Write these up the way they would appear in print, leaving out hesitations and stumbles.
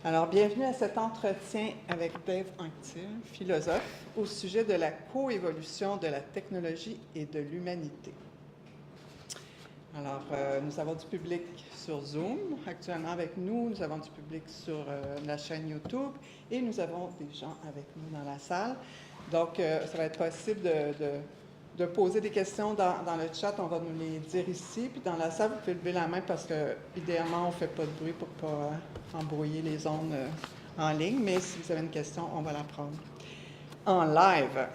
Alors, bienvenue à cet entretien avec Dave Anctil, philosophe, au sujet de la coévolution de la technologie et de l'humanité. Alors, nous avons du public sur Zoom actuellement avec nous, nous avons du public sur la chaîne YouTube et nous avons des gens avec nous dans la salle. Donc, ça va être possible de poser des questions dans le chat, on va nous les dire ici. Puis dans la salle, vous pouvez lever la main parce que idéalement, on ne fait pas de bruit pour ne pas embrouiller les ondes en ligne. Mais si vous avez une question, on va la prendre en live.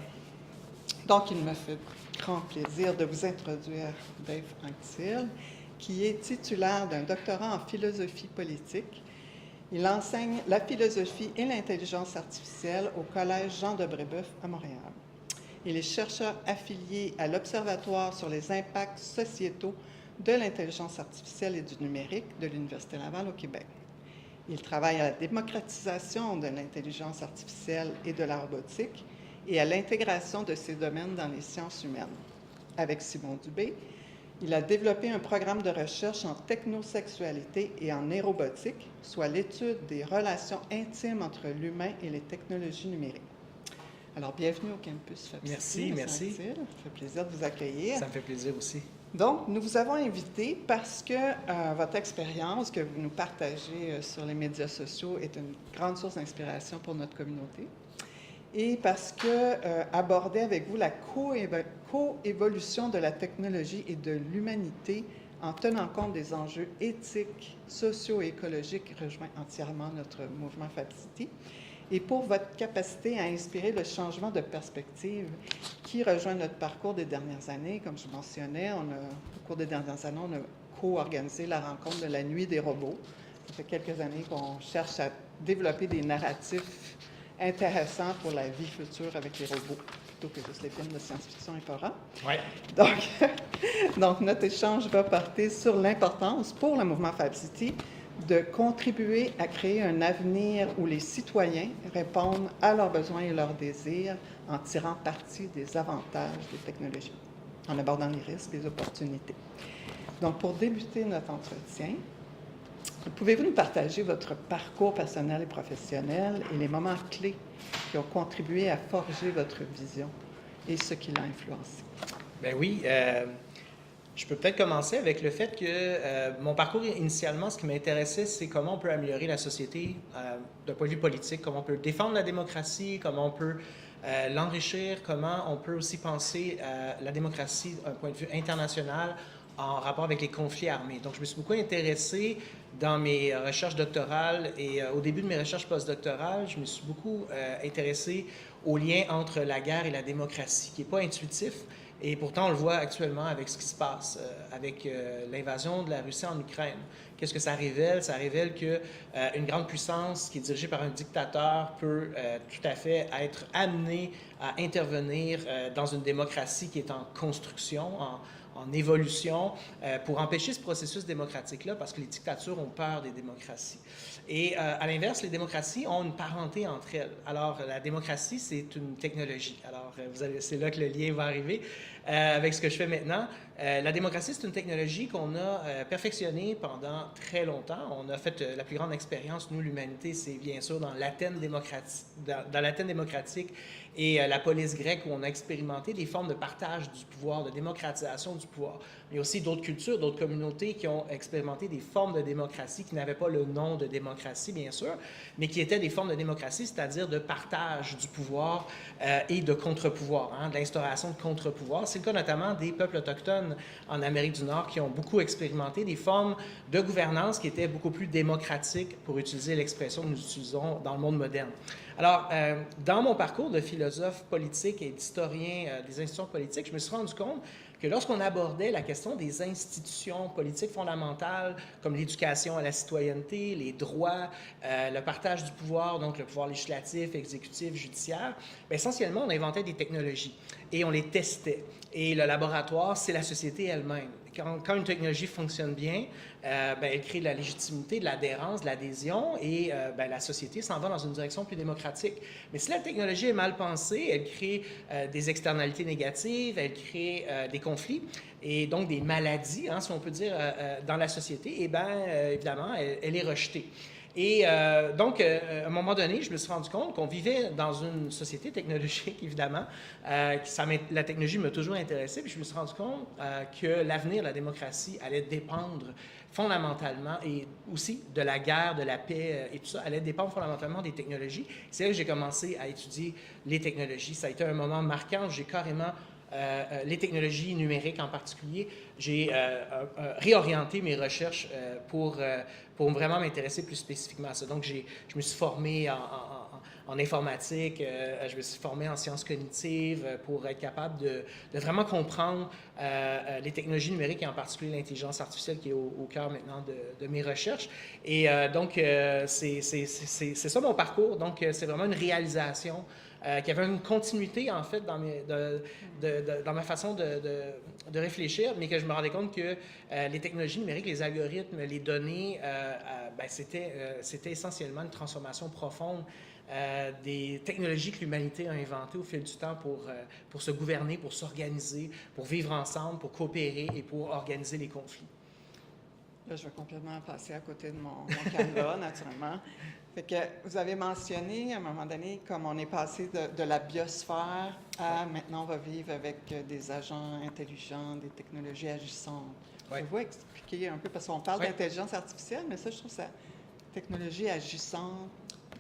Donc, il me fait grand plaisir de vous introduire Dave Anctil, qui est titulaire d'un doctorat en philosophie politique. Il enseigne la philosophie et l'intelligence artificielle au Collège Jean de Brébeuf à Montréal. Il est chercheur affilié à l'Observatoire sur les impacts sociétaux de l'intelligence artificielle et du numérique de l'Université Laval au Québec. Il travaille à la démocratisation de l'intelligence artificielle et de la robotique et à l'intégration de ces domaines dans les sciences humaines. Avec Simon Dubé, il a développé un programme de recherche en technosexualité et en aérobotique, soit l'étude des relations intimes entre l'humain et les technologies numériques. Alors, bienvenue au campus FAPCI. Merci. Ça fait plaisir de vous accueillir. Ça me fait plaisir aussi. Donc, nous vous avons invité parce que votre expérience que vous nous partagez sur les médias sociaux est une grande source d'inspiration pour notre communauté et parce que aborder avec vous la coévolution de la technologie et de l'humanité en tenant compte des enjeux éthiques, sociaux et écologiques rejoint entièrement notre mouvement FAPCI. Et pour votre capacité à inspirer le changement de perspective qui rejoint notre parcours des dernières années. Comme je mentionnais, au cours des dernières années, on a co-organisé la rencontre de la Nuit des robots. Ça fait quelques années qu'on cherche à développer des narratifs intéressants pour la vie future avec les robots, plutôt que juste les films de science-fiction épeurants. Ouais. Donc, notre échange va porter sur l'importance pour le mouvement FAPCI de contribuer à créer un avenir où les citoyens répondent à leurs besoins et leurs désirs en tirant parti des avantages des technologies, en abordant les risques et les opportunités. Donc, pour débuter notre entretien, pouvez-vous nous partager votre parcours personnel et professionnel et les moments clés qui ont contribué à forger votre vision et ce qui l'a influencé? Ben oui. Je peux peut-être commencer avec le fait que mon parcours, initialement, ce qui m'intéressait, c'est comment on peut améliorer la société d'un point de vue politique, comment on peut défendre la démocratie, comment on peut l'enrichir, comment on peut aussi penser la démocratie d'un point de vue international en rapport avec les conflits armés. Donc, je me suis beaucoup intéressé dans mes recherches doctorales et au début de mes recherches postdoctorales, je me suis beaucoup intéressé au lien entre la guerre et la démocratie, qui n'est pas intuitif. Et pourtant, on le voit actuellement avec ce qui se passe, avec l'invasion de la Russie en Ukraine. Qu'est-ce que ça révèle? Ça révèle qu'une grande puissance qui est dirigée par un dictateur peut tout à fait être amenée à intervenir dans une démocratie qui est en construction, en évolution, pour empêcher ce processus démocratique-là, parce que les dictatures ont peur des démocraties. Et à l'inverse, les démocraties ont une parenté entre elles. Alors, la démocratie, c'est une technologie. Alors, c'est là que le lien va arriver avec ce que je fais maintenant. La démocratie, c'est une technologie qu'on a perfectionnée pendant très longtemps. On a fait la plus grande expérience, nous, l'humanité, c'est bien sûr dans l'Athènes démocratique et la police grecque, où on a expérimenté des formes de partage du pouvoir, de démocratisation du pouvoir. Il y a aussi d'autres cultures, d'autres communautés qui ont expérimenté des formes de démocratie qui n'avaient pas le nom de démocratie, bien sûr, mais qui étaient des formes de démocratie, c'est-à-dire de partage du pouvoir et de contre-pouvoir, de l'instauration de contre-pouvoir. C'est le cas notamment des peuples autochtones en Amérique du Nord qui ont beaucoup expérimenté des formes de gouvernance qui étaient beaucoup plus démocratiques, pour utiliser l'expression que nous utilisons dans le monde moderne. Alors, dans mon parcours de philosophe politique et d'historien des institutions politiques, je me suis rendu compte que lorsqu'on abordait la question des institutions politiques fondamentales, comme l'éducation à la citoyenneté, les droits, le partage du pouvoir, donc le pouvoir législatif, exécutif, judiciaire, essentiellement, on inventait des technologies et on les testait. Et le laboratoire, c'est la société elle-même. Quand une technologie fonctionne bien, elle crée de la légitimité, de l'adhérence, de l'adhésion et la société s'en va dans une direction plus démocratique. Mais si la technologie est mal pensée, elle crée des externalités négatives, elle crée des conflits et donc des maladies, si on peut dire, dans la société, et évidemment, elle est rejetée. Et donc, à un moment donné, je me suis rendu compte qu'on vivait dans une société technologique, évidemment. La technologie m'a toujours intéressé, puis je me suis rendu compte que l'avenir de la démocratie allait dépendre fondamentalement, et aussi de la guerre, de la paix et tout ça, allait dépendre fondamentalement des technologies. C'est là que j'ai commencé à étudier les technologies. Ça a été un moment marquant. J'ai carrément les technologies numériques en particulier, j'ai réorienté mes recherches pour vraiment m'intéresser plus spécifiquement à ça. Donc, je me suis formé en informatique, je me suis formé en sciences cognitives pour être capable de vraiment comprendre les technologies numériques et en particulier l'intelligence artificielle qui est au cœur maintenant de mes recherches. Et donc, c'est ça mon parcours. Donc, c'est vraiment une réalisation qui avait une continuité, en fait, dans ma façon de réfléchir, mais que je me rendais compte que les technologies numériques, les algorithmes, les données, c'était essentiellement une transformation profonde des technologies que l'humanité a inventées au fil du temps pour se gouverner, pour s'organiser, pour vivre ensemble, pour coopérer et pour organiser les conflits. Là, je vais complètement passer à côté de mon canevas, naturellement. Fait que vous avez mentionné à un moment donné comme on est passé de la biosphère à maintenant on va vivre avec des agents intelligents, des technologies agissantes. Oui. Pouvez-vous expliquer un peu, parce qu'on parle d'intelligence artificielle, mais ça, je trouve ça, technologie agissante,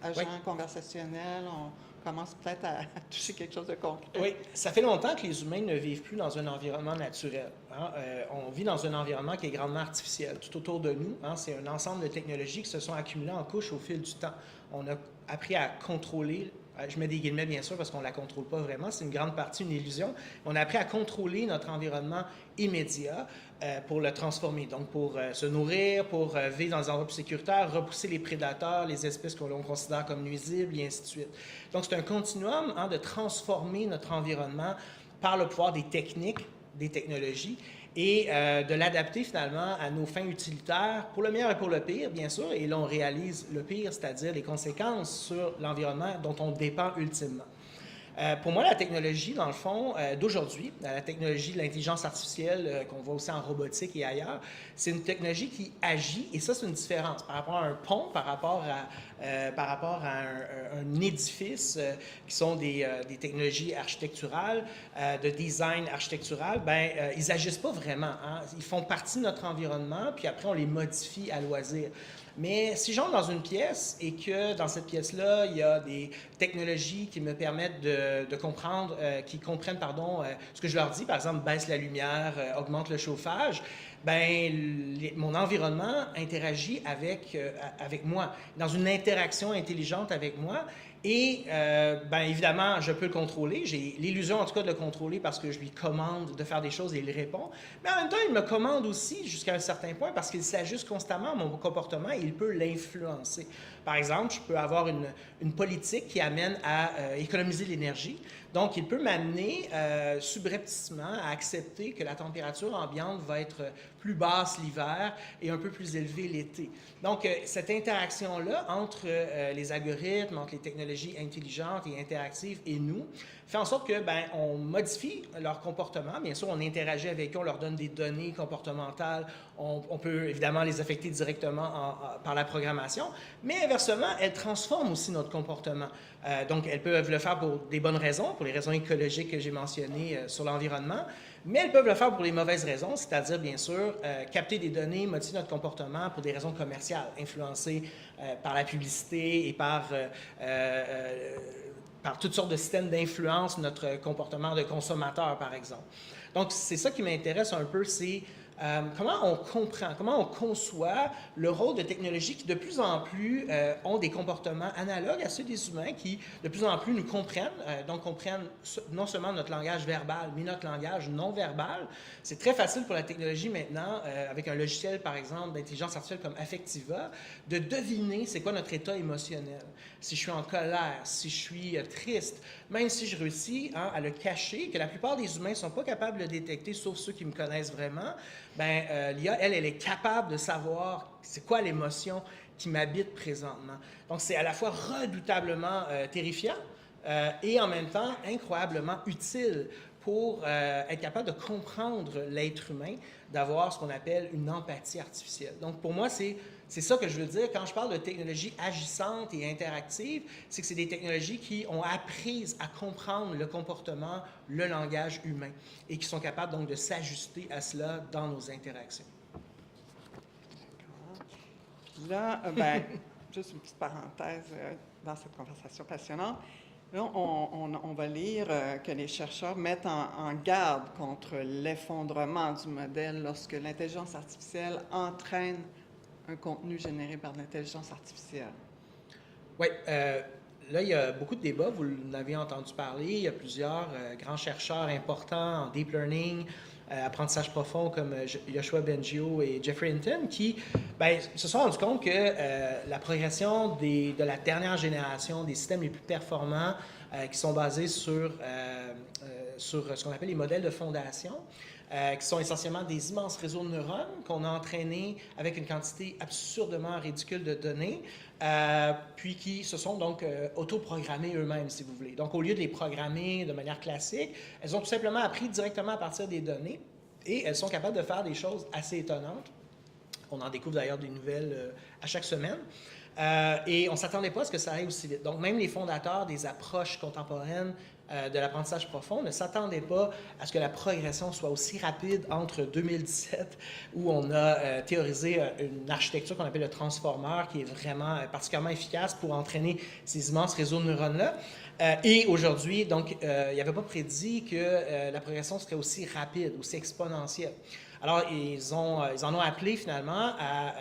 agent conversationnel, on commence peut-être à toucher quelque chose de concret. Oui, ça fait longtemps que les humains ne vivent plus dans un environnement naturel. Hein? On vit dans un environnement qui est grandement artificiel. Tout autour de nous, hein, c'est un ensemble de technologies qui se sont accumulées en couches au fil du temps. On a appris à contrôler, je mets des guillemets bien sûr parce qu'on ne la contrôle pas vraiment, c'est une grande partie une illusion. On a appris à contrôler notre environnement immédiat pour le transformer, donc pour se nourrir, pour vivre dans des endroits plus sécuritaires, repousser les prédateurs, les espèces que l'on considère comme nuisibles, et ainsi de suite. Donc c'est un continuum hein, de transformer notre environnement par le pouvoir des techniques, des technologies, et de l'adapter finalement à nos fins utilitaires, pour le meilleur et pour le pire, bien sûr, et là on réalise le pire, c'est-à-dire les conséquences sur l'environnement dont on dépend ultimement. Pour moi, la technologie, dans le fond, d'aujourd'hui, la technologie de l'intelligence artificielle qu'on voit aussi en robotique et ailleurs, c'est une technologie qui agit, et ça, c'est une différence par rapport à un pont, par rapport à un édifice, qui sont des technologies architecturales, de design architectural, ils n'agissent pas vraiment. Hein? Ils font partie de notre environnement, puis après, on les modifie à loisir. Mais si j'entre dans une pièce et que dans cette pièce-là, il y a des technologies qui me permettent de comprendre, qui comprennent, ce que je leur dis, par exemple, baisse la lumière, augmente le chauffage, mon environnement interagit avec moi, dans une interaction intelligente avec moi. Et évidemment, je peux le contrôler. J'ai l'illusion, en tout cas, de le contrôler parce que je lui commande de faire des choses et il répond. Mais en même temps, il me commande aussi jusqu'à un certain point parce qu'il s'ajuste constamment à mon comportement et il peut l'influencer. Par exemple, je peux avoir une politique qui amène à économiser l'énergie. Donc, il peut m'amener subrepticement à accepter que la température ambiante va être plus basse l'hiver et un peu plus élevée l'été. Donc, cette interaction-là entre les algorithmes, entre les technologies intelligentes et interactives et nous, fait en sorte que on modifie leur comportement. Bien sûr, on interagit avec eux, on leur donne des données comportementales. On peut évidemment les affecter directement par la programmation, mais inversement, elles transforment aussi notre comportement. Donc, elles peuvent le faire pour des bonnes raisons, pour les raisons écologiques que j'ai mentionnées sur l'environnement, mais elles peuvent le faire pour les mauvaises raisons, c'est-à-dire, bien sûr, capter des données, modifier notre comportement pour des raisons commerciales, influencées par la publicité et par toutes sortes de systèmes d'influence notre comportement de consommateur, par exemple. Donc, c'est ça qui m'intéresse un peu, c'est comment on comprend, comment on conçoit le rôle de technologies qui de plus en plus ont des comportements analogues à ceux des humains, qui de plus en plus nous comprennent, donc comprennent non seulement notre langage verbal, mais notre langage non verbal. C'est très facile pour la technologie maintenant, avec un logiciel par exemple d'intelligence artificielle comme Affectiva, de deviner c'est quoi notre état émotionnel. Si je suis en colère, si je suis triste, même si je réussis à le cacher, que la plupart des humains ne sont pas capables de le détecter, sauf ceux qui me connaissent vraiment, l'IA, elle est capable de savoir c'est quoi l'émotion qui m'habite présentement. Donc, c'est à la fois redoutablement terrifiant et en même temps incroyablement utile pour être capable de comprendre l'être humain, d'avoir ce qu'on appelle une empathie artificielle. Donc, pour moi, c'est ça que je veux dire. Quand je parle de technologies agissantes et interactives, c'est que c'est des technologies qui ont appris à comprendre le comportement, le langage humain et qui sont capables donc de s'ajuster à cela dans nos interactions. Puis là, ben, juste une petite parenthèse dans cette conversation passionnante. Là, on va lire que les chercheurs mettent en garde contre l'effondrement du modèle lorsque l'intelligence artificielle entraîne un contenu généré par l'intelligence artificielle. Oui, là, il y a beaucoup de débats, vous l'avez entendu parler. Il y a plusieurs grands chercheurs importants en deep learning, apprentissage profond comme Yoshua Bengio et Jeffrey Hinton qui se sont rendus compte que la progression de la dernière génération des systèmes les plus performants qui sont basés sur ce qu'on appelle les modèles de fondation, qui sont essentiellement des immenses réseaux de neurones qu'on a entraînés avec une quantité absurdement ridicule de données, puis qui se sont donc autoprogrammés eux-mêmes, si vous voulez. Donc, au lieu de les programmer de manière classique, elles ont tout simplement appris directement à partir des données et elles sont capables de faire des choses assez étonnantes. On en découvre d'ailleurs des nouvelles à chaque semaine. Et on ne s'attendait pas à ce que ça aille aussi vite. Donc, même les fondateurs des approches contemporaines de l'apprentissage profond ne s'attendaient pas à ce que la progression soit aussi rapide entre 2017, où on a théorisé une architecture qu'on appelle le transformer, qui est vraiment particulièrement efficace pour entraîner ces immenses réseaux de neurones-là. Et aujourd'hui, donc, il n'y avait pas prédit que la progression serait aussi rapide, aussi exponentielle. Alors, ils en ont appelé finalement à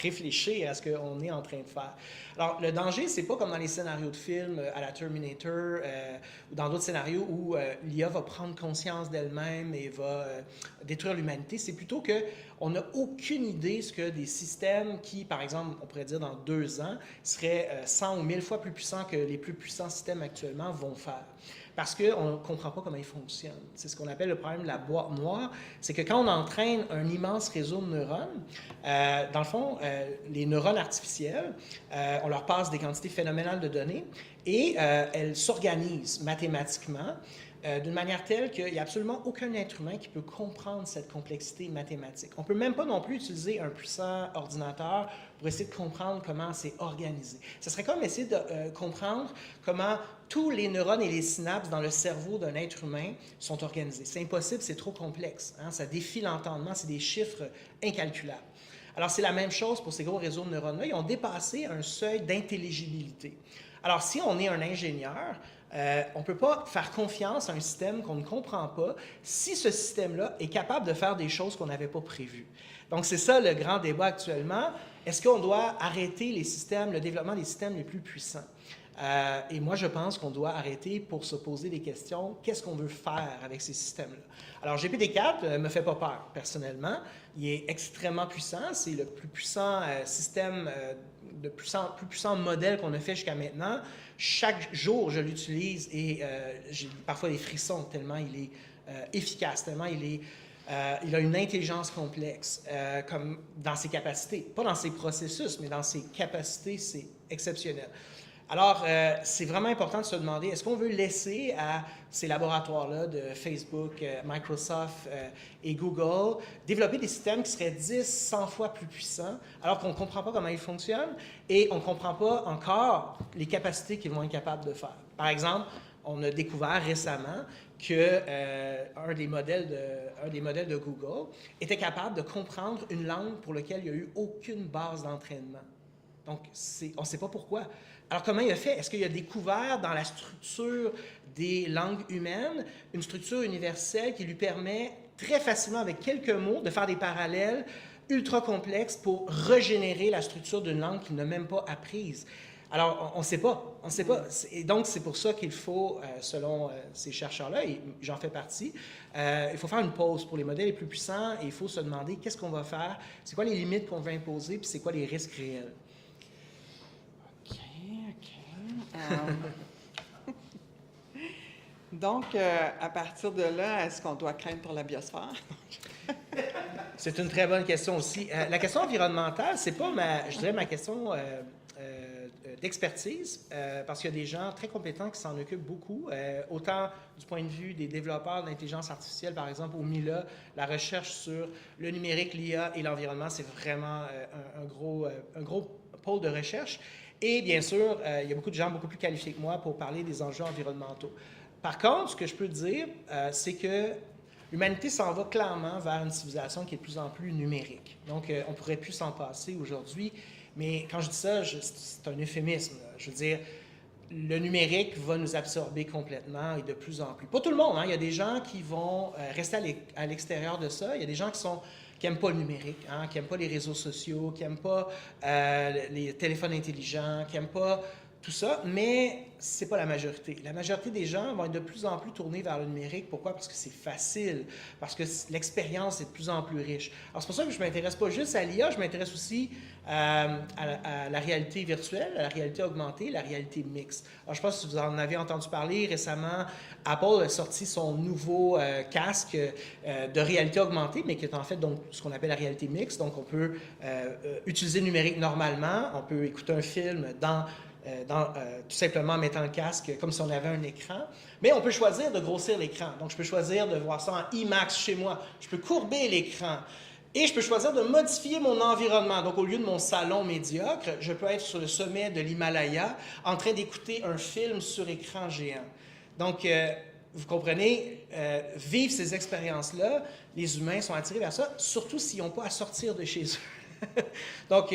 réfléchir à ce qu'on est en train de faire. Alors, le danger, c'est pas comme dans les scénarios de films à la Terminator ou dans d'autres scénarios où l'IA va prendre conscience d'elle-même et va détruire l'humanité. C'est plutôt qu'on n'a aucune idée ce que des systèmes qui, par exemple, on pourrait dire dans 2 ans, seraient 100 ou 1000 fois plus puissants que les plus puissants systèmes actuellement vont faire. Parce qu'on ne comprend pas comment ils fonctionnent. C'est ce qu'on appelle le problème de la boîte noire. C'est que quand on entraîne un immense réseau de neurones, dans le fond, les neurones artificiels, on leur passe des quantités phénoménales de données et elles s'organisent mathématiquement d'une manière telle qu'il n'y a absolument aucun être humain qui peut comprendre cette complexité mathématique. On ne peut même pas non plus utiliser un puissant ordinateur pour essayer de comprendre comment c'est organisé. Ce serait comme essayer de comprendre comment tous les neurones et les synapses dans le cerveau d'un être humain sont organisés. C'est impossible, c'est trop complexe. Hein? Ça défie l'entendement, c'est des chiffres incalculables. Alors, c'est la même chose pour ces gros réseaux de neurones-là. Ils ont dépassé un seuil d'intelligibilité. Alors, si on est un ingénieur, on ne peut pas faire confiance à un système qu'on ne comprend pas si ce système-là est capable de faire des choses qu'on n'avait pas prévues. Donc, c'est ça le grand débat actuellement. Est-ce qu'on doit arrêter les systèmes, le développement des systèmes les plus puissants? Et moi, je pense qu'on doit arrêter pour se poser des questions. Qu'est-ce qu'on veut faire avec ces systèmes-là? Alors, GPT-4 ne me fait pas peur, personnellement. Il est extrêmement puissant. C'est le plus puissant système, plus puissant modèle qu'on a fait jusqu'à maintenant. Chaque jour, je l'utilise et j'ai parfois des frissons tellement il est efficace, tellement il a une intelligence complexe comme dans ses capacités. Pas dans ses processus, mais dans ses capacités, c'est exceptionnel. Alors, c'est vraiment important de se demander, est-ce qu'on veut laisser à ces laboratoires-là de Facebook, Microsoft et Google développer des systèmes qui seraient 10, 100 fois plus puissants, alors qu'on ne comprend pas comment ils fonctionnent et on ne comprend pas encore les capacités qu'ils vont être capables de faire. Par exemple, on a découvert récemment qu'un des modèles de Google était capable de comprendre une langue pour laquelle il n'y a eu aucune base d'entraînement. Donc, on ne sait pas pourquoi. Alors, comment il a fait? Est-ce qu'il a découvert dans la structure des langues humaines une structure universelle qui lui permet très facilement, avec quelques mots, de faire des parallèles ultra complexes pour régénérer la structure d'une langue qu'il n'a même pas apprise? Alors, on ne sait pas. On ne sait pas. Et donc, c'est pour ça qu'il faut, selon ces chercheurs-là, et j'en fais partie, il faut faire une pause pour les modèles les plus puissants et il faut se demander qu'est-ce qu'on va faire, c'est quoi les limites qu'on veut imposer, puis c'est quoi les risques réels. Donc, à partir de là, est-ce qu'on doit craindre pour la biosphère? C'est une très bonne question aussi. La question environnementale, c'est pas je dirais ma question d'expertise, parce qu'il y a des gens très compétents qui s'en occupent beaucoup, autant du point de vue des développeurs d'intelligence artificielle, par exemple, au MILA, la recherche sur le numérique, l'IA et l'environnement, c'est vraiment un gros pôle de recherche. Et bien sûr, il y a beaucoup de gens beaucoup plus qualifiés que moi pour parler des enjeux environnementaux. Par contre, ce que je peux dire, c'est que l'humanité s'en va clairement vers une civilisation qui est de plus en plus numérique. Donc, on ne pourrait plus s'en passer aujourd'hui. Mais quand je dis ça, c'est un euphémisme. Je veux dire, le numérique va nous absorber complètement et de plus en plus. Pas tout le monde, hein? Il y a des gens qui vont rester à l'extérieur de ça. Il y a des gens qui n'aiment pas le numérique, hein? Qui n'aiment pas les réseaux sociaux, qui n'aiment pas les téléphones intelligents, qui n'aiment pas tout ça, mais ce n'est pas la majorité. La majorité des gens vont être de plus en plus tournés vers le numérique. Pourquoi? Parce que c'est facile, parce que l'expérience est de plus en plus riche. Alors, c'est pour ça que je ne m'intéresse pas juste à l'IA, je m'intéresse aussi à la réalité virtuelle, à la réalité augmentée, la réalité mixte. Alors, je pense que vous en avez entendu parler récemment. Apple a sorti son nouveau casque de réalité augmentée, mais qui est en fait donc ce qu'on appelle la réalité mixte. Donc, on peut utiliser le numérique normalement, on peut écouter un film tout simplement en mettant le casque comme si on avait un écran. Mais on peut choisir de grossir l'écran. Donc, je peux choisir de voir ça en IMAX chez moi. Je peux courber l'écran. Et je peux choisir de modifier mon environnement. Donc, au lieu de mon salon médiocre, je peux être sur le sommet de l'Himalaya en train d'écouter un film sur écran géant. Donc, vous comprenez, vivre ces expériences-là, les humains sont attirés vers ça, surtout s'ils n'ont pas à sortir de chez eux. Donc,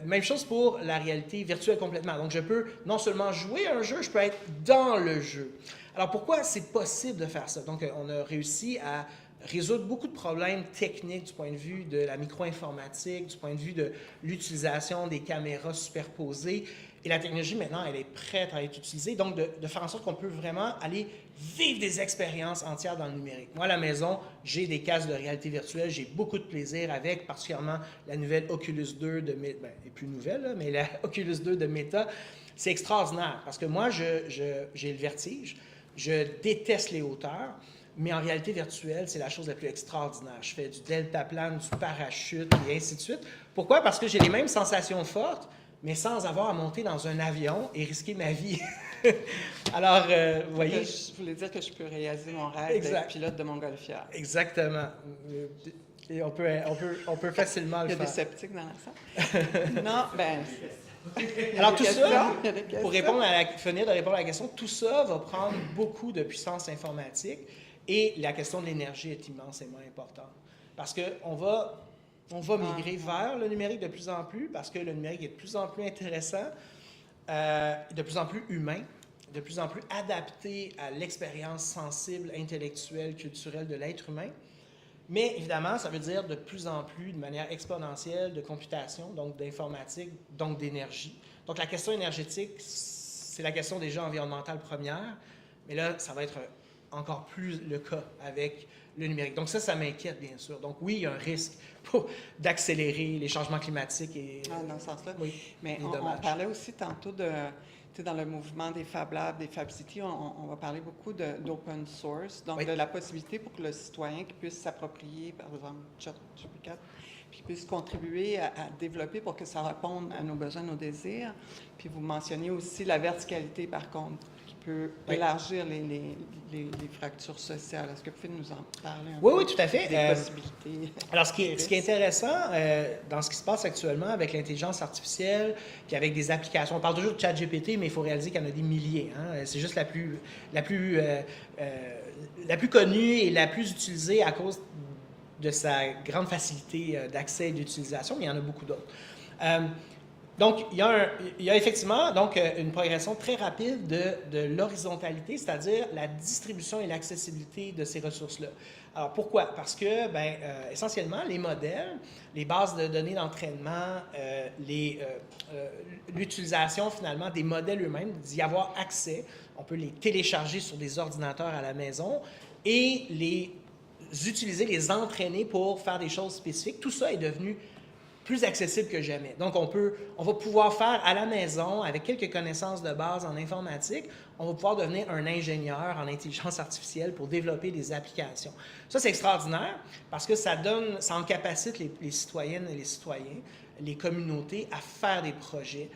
même chose pour la réalité virtuelle complètement. Donc, je peux non seulement jouer à un jeu, je peux être dans le jeu. Alors, pourquoi c'est possible de faire ça? Donc, on a réussi à résoudre beaucoup de problèmes techniques du point de vue de la micro-informatique, du point de vue de l'utilisation des caméras superposées. Et la technologie, maintenant, elle est prête à être utilisée. Donc, de faire en sorte qu'on peut vraiment aller vivre des expériences entières dans le numérique. Moi, à la maison, j'ai des casques de réalité virtuelle. J'ai beaucoup de plaisir avec, particulièrement la nouvelle Oculus 2 de Meta. Ben, elle est plus nouvelle, là, mais la Oculus 2 de Meta. C'est extraordinaire parce que moi, j'ai le vertige. Je déteste les hauteurs. Mais en réalité virtuelle, c'est la chose la plus extraordinaire. Je fais du deltaplane, du parachute et ainsi de suite. Pourquoi? Parce que j'ai les mêmes sensations fortes, mais sans avoir à monter dans un avion et risquer ma vie. Alors, vous voyez... Je voulais dire que je peux réaliser mon rêve d'être pilote de montgolfière. Exactement. Et on peut facilement le faire. Il y a des sceptiques dans la salle? Non, ben... Alors tout ça, pour finir de répondre à la question, tout ça va prendre beaucoup de puissance informatique et la question de l'énergie est immensément importante. Parce qu'on va migrer vers le numérique de plus en plus, parce que le numérique est de plus en plus intéressant, de plus en plus humain, de plus en plus adapté à l'expérience sensible, intellectuelle, culturelle de l'être humain. Mais évidemment, ça veut dire de plus en plus, de manière exponentielle, de computation, donc d'informatique, donc d'énergie. Donc la question énergétique, c'est la question déjà environnementale première, mais là, ça va être encore plus le cas avec le numérique. Donc ça m'inquiète, bien sûr. Donc oui, il y a un risque d'accélérer les changements climatiques. Dans ce sens-là. Oui, mais on parlait aussi tantôt dans le mouvement des Fab Labs, des Fab Cities, on va parler beaucoup d'open source, donc de la possibilité pour que le citoyen qui puisse s'approprier, par exemple, ChatGPT, puis qui puisse contribuer à développer pour que ça réponde à nos besoins, nos désirs. Puis vous mentionnez aussi la verticalité, par contre, qui peut élargir les fractures sociales. Est-ce que vous pouvez nous en parler un peu? Oui, tout à fait. Des possibilités. Alors, ce qui est intéressant dans ce qui se passe actuellement avec l'intelligence artificielle, puis avec des applications, on parle toujours de ChatGPT, mais il faut réaliser qu'il y en a des milliers. Hein? C'est juste la plus connue et la plus utilisée à cause de sa grande facilité d'accès et d'utilisation, mais il y en a beaucoup d'autres. Donc, il y a effectivement une progression très rapide de l'horizontalité, c'est-à-dire la distribution et l'accessibilité de ces ressources-là. Alors, pourquoi? Parce que, essentiellement, les modèles, les bases de données d'entraînement, l'utilisation, finalement, des modèles eux-mêmes, d'y avoir accès, on peut les télécharger sur des ordinateurs à la maison et les utiliser, les entraîner pour faire des choses spécifiques. Tout ça est devenu plus accessible que jamais. Donc, on va pouvoir faire à la maison, avec quelques connaissances de base en informatique, on va pouvoir devenir un ingénieur en intelligence artificielle pour développer des applications. Ça, c'est extraordinaire parce que ça en capacite les citoyennes et les citoyens, les communautés à faire des projets.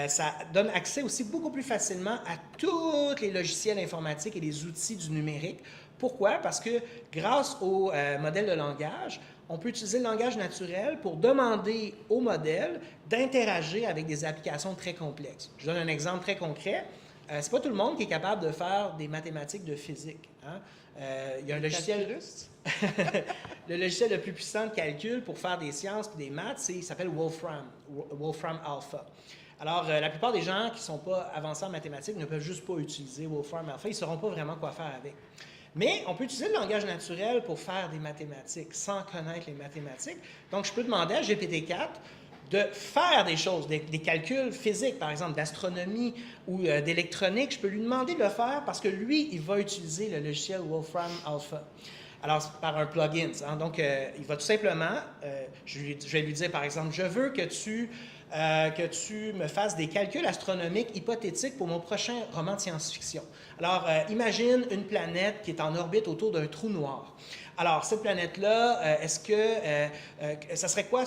Ça donne accès aussi beaucoup plus facilement à tous les logiciels informatiques et les outils du numérique. Pourquoi? Parce que grâce au modèle de langage, on peut utiliser le langage naturel pour demander au modèle d'interagir avec des applications très complexes. Je donne un exemple très concret. C'est pas tout le monde qui est capable de faire des mathématiques de physique. Hein? Il y a un logiciel... Le logiciel le plus puissant de calcul pour faire des sciences et des maths, il s'appelle Wolfram Alpha. Alors, la plupart des gens qui ne sont pas avancés en mathématiques ne peuvent juste pas utiliser Wolfram Alpha. Ils ne sauront pas vraiment quoi faire avec. Mais on peut utiliser le langage naturel pour faire des mathématiques sans connaître les mathématiques. Donc, je peux demander à GPT-4 de faire des choses, des calculs physiques, par exemple, d'astronomie ou d'électronique. Je peux lui demander de le faire parce que lui, il va utiliser le logiciel Wolfram Alpha. Alors, par un plugin. Hein? Donc, il va tout simplement, je vais lui dire, par exemple, je veux que tu me fasses des calculs astronomiques hypothétiques pour mon prochain roman de science-fiction. Alors, imagine une planète qui est en orbite autour d'un trou noir. Alors, cette planète-là, est-ce que ça serait quoi,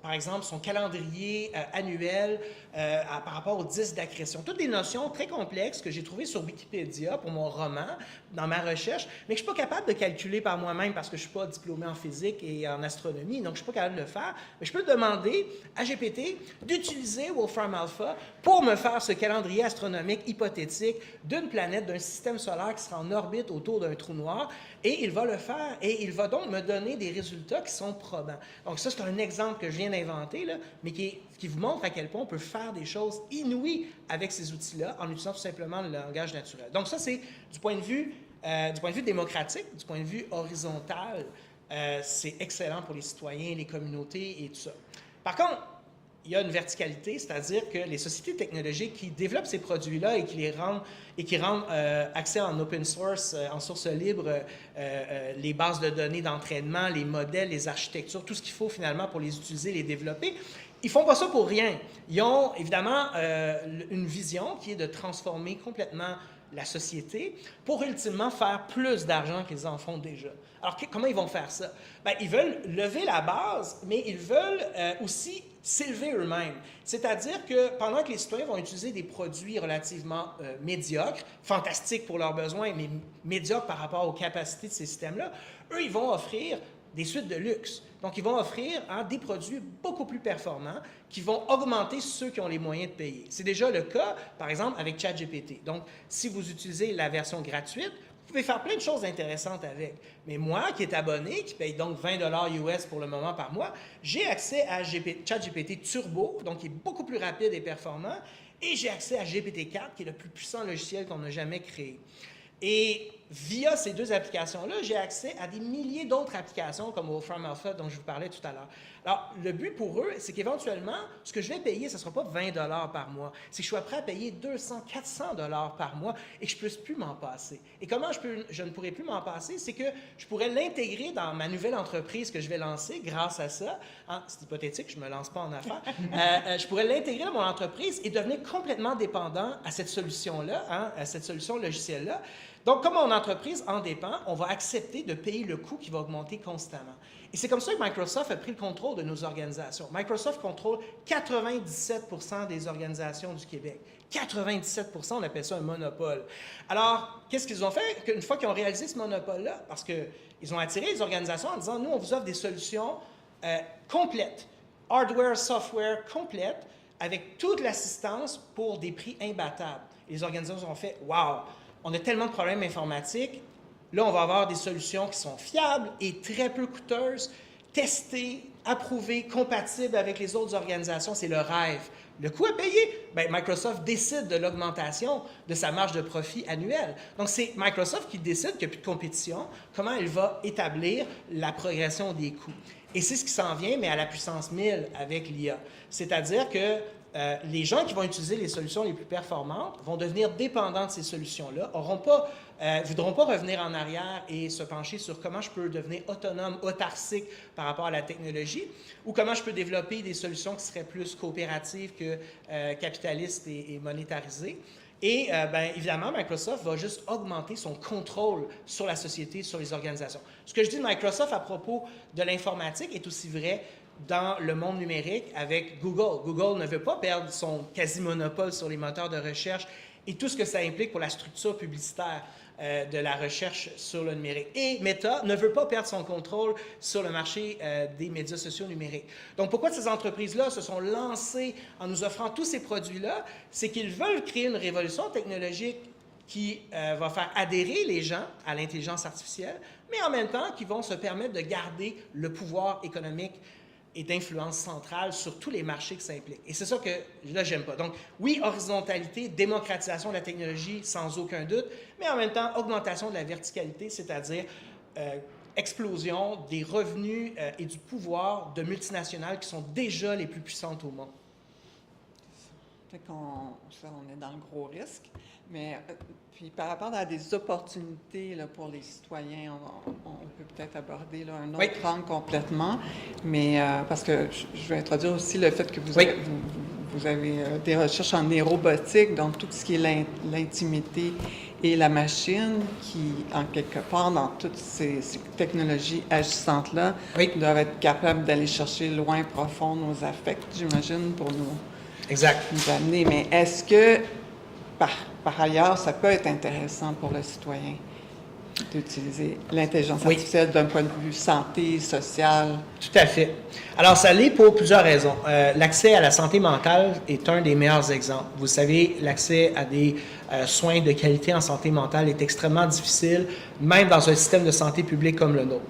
par exemple, son calendrier annuel par rapport aux disques d'accrétion? Toutes des notions très complexes que j'ai trouvées sur Wikipédia pour mon roman, dans ma recherche, mais que je ne suis pas capable de calculer par moi-même parce que je ne suis pas diplômé en physique et en astronomie, donc je ne suis pas capable de le faire. Mais je peux demander à GPT d'utiliser Wolfram Alpha pour me faire ce calendrier astronomique hypothétique d'une planète, d'un système solaire qui sera en orbite autour d'un trou noir, et il va le faire, et il va donc me donner des résultats qui sont probants. Donc ça, c'est un exemple que je viens d'inventer, là, mais qui vous montre à quel point on peut faire des choses inouïes avec ces outils-là en utilisant tout simplement le langage naturel. Donc ça, c'est du point de vue démocratique, du point de vue horizontal, c'est excellent pour les citoyens, les communautés et tout ça. Par contre, il y a une verticalité, c'est-à-dire que les sociétés technologiques qui développent ces produits-là et qui rendent accès en open source, en source libre, les bases de données d'entraînement, les modèles, les architectures, tout ce qu'il faut finalement pour les utiliser, les développer, ils ne font pas ça pour rien. Ils ont évidemment une vision qui est de transformer complètement la société pour ultimement faire plus d'argent qu'ils en font déjà. Alors, comment ils vont faire ça? Bien, ils veulent lever la base, mais ils veulent aussi s'élever eux-mêmes. C'est-à-dire que pendant que les citoyens vont utiliser des produits relativement médiocres, fantastiques pour leurs besoins, mais médiocres par rapport aux capacités de ces systèmes-là, eux, ils vont offrir des suites de luxe. Donc, ils vont offrir des produits beaucoup plus performants qui vont augmenter ceux qui ont les moyens de payer. C'est déjà le cas, par exemple, avec ChatGPT. Donc, si vous utilisez la version gratuite, vous pouvez faire plein de choses intéressantes avec. Mais moi, qui est abonné, qui paye donc 20 $ US pour le moment par mois, j'ai accès à ChatGPT Turbo, donc qui est beaucoup plus rapide et performant, et j'ai accès à GPT-4, qui est le plus puissant logiciel qu'on a jamais créé. Et via ces deux applications-là, j'ai accès à des milliers d'autres applications comme Wolfram Alpha dont je vous parlais tout à l'heure. Alors, le but pour eux, c'est qu'éventuellement, ce que je vais payer, ce ne sera pas 20 $ par mois. C'est que je sois prêt à payer 200, 400 $ par mois et que je ne puisse plus m'en passer. Et comment je ne pourrais plus m'en passer? C'est que je pourrais l'intégrer dans ma nouvelle entreprise que je vais lancer grâce à ça. Hein, c'est hypothétique, je ne me lance pas en affaires. Je pourrais l'intégrer dans mon entreprise et devenir complètement dépendant à cette solution-là, hein, à cette solution logicielle-là. Donc, comme mon entreprise en dépend, on va accepter de payer le coût qui va augmenter constamment. Et c'est comme ça que Microsoft a pris le contrôle de nos organisations. Microsoft contrôle 97% des organisations du Québec. 97%, on appelle ça un monopole. Alors, qu'est-ce qu'ils ont fait une fois qu'ils ont réalisé ce monopole-là? Parce qu'ils ont attiré les organisations en disant, nous, on vous offre des solutions complètes, hardware, software complètes, avec toute l'assistance pour des prix imbattables. Et les organisations ont fait, wow! On a tellement de problèmes informatiques, là, on va avoir des solutions qui sont fiables et très peu coûteuses, testées, approuvées, compatibles avec les autres organisations. C'est le rêve. Le coût à payer, bien, Microsoft décide de l'augmentation de sa marge de profit annuelle. Donc, c'est Microsoft qui décide qu'il n'y a plus de compétition, comment elle va établir la progression des coûts. Et c'est ce qui s'en vient, mais à la puissance 1000 avec l'IA. C'est-à-dire que les gens qui vont utiliser les solutions les plus performantes vont devenir dépendants de ces solutions-là, voudront pas revenir en arrière et se pencher sur comment je peux devenir autonome, autarcique par rapport à la technologie, ou comment je peux développer des solutions qui seraient plus coopératives que capitalistes et monétarisées. Et évidemment, Microsoft va juste augmenter son contrôle sur la société, sur les organisations. Ce que je dis de Microsoft à propos de l'informatique est aussi vrai dans le monde numérique avec Google. Google ne veut pas perdre son quasi-monopole sur les moteurs de recherche et tout ce que ça implique pour la structure publicitaire de la recherche sur le numérique. Et Meta ne veut pas perdre son contrôle sur le marché des médias sociaux numériques. Donc, pourquoi ces entreprises-là se sont lancées en nous offrant tous ces produits-là? C'est qu'ils veulent créer une révolution technologique qui va faire adhérer les gens à l'intelligence artificielle, mais en même temps qui vont se permettre de garder le pouvoir économique et d'influence centrale sur tous les marchés que ça implique. Et c'est ça que, là, j'aime pas. Donc, oui, horizontalité, démocratisation de la technologie, sans aucun doute, mais en même temps, augmentation de la verticalité, c'est-à-dire explosion des revenus et du pouvoir de multinationales qui sont déjà les plus puissantes au monde. Fait on est dans le gros risque. Mais puis par rapport à des opportunités là, pour les citoyens, on peut peut-être aborder là, un autre angle complètement. Mais parce que je vais introduire aussi le fait que vous avez des recherches en robotique, donc tout ce qui est l'intimité et la machine, qui, en quelque part, dans toutes ces technologies agissantes-là, doivent être capables d'aller chercher loin, profond nos affects, j'imagine, pour nous amener. Mais est-ce que par ailleurs, ça peut être intéressant pour le citoyen d'utiliser l'intelligence artificielle d'un point de vue santé, social? Tout à fait. Alors, ça l'est pour plusieurs raisons. L'accès à la santé mentale est un des meilleurs exemples. Vous savez, l'accès à des soins de qualité en santé mentale est extrêmement difficile, même dans un système de santé publique comme le nôtre.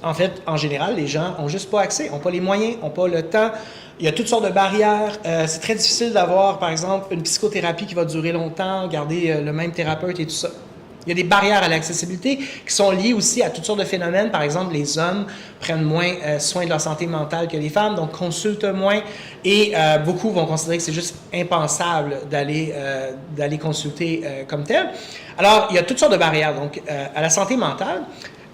En fait, en général, les gens n'ont juste pas accès, n'ont pas les moyens, n'ont pas le temps. Il y a toutes sortes de barrières. C'est très difficile d'avoir, par exemple, une psychothérapie qui va durer longtemps, garder le même thérapeute et tout ça. Il y a des barrières à l'accessibilité qui sont liées aussi à toutes sortes de phénomènes. Par exemple, les hommes prennent moins soin de leur santé mentale que les femmes, donc consultent moins. Et beaucoup vont considérer que c'est juste impensable d'aller consulter comme tel. Alors, il y a toutes sortes de barrières. Donc, à la santé mentale,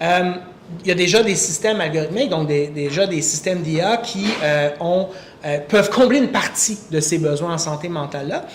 il y a déjà des systèmes algorithmiques, donc déjà des systèmes d'IA qui peuvent combler une partie de ces besoins en santé mentale-là.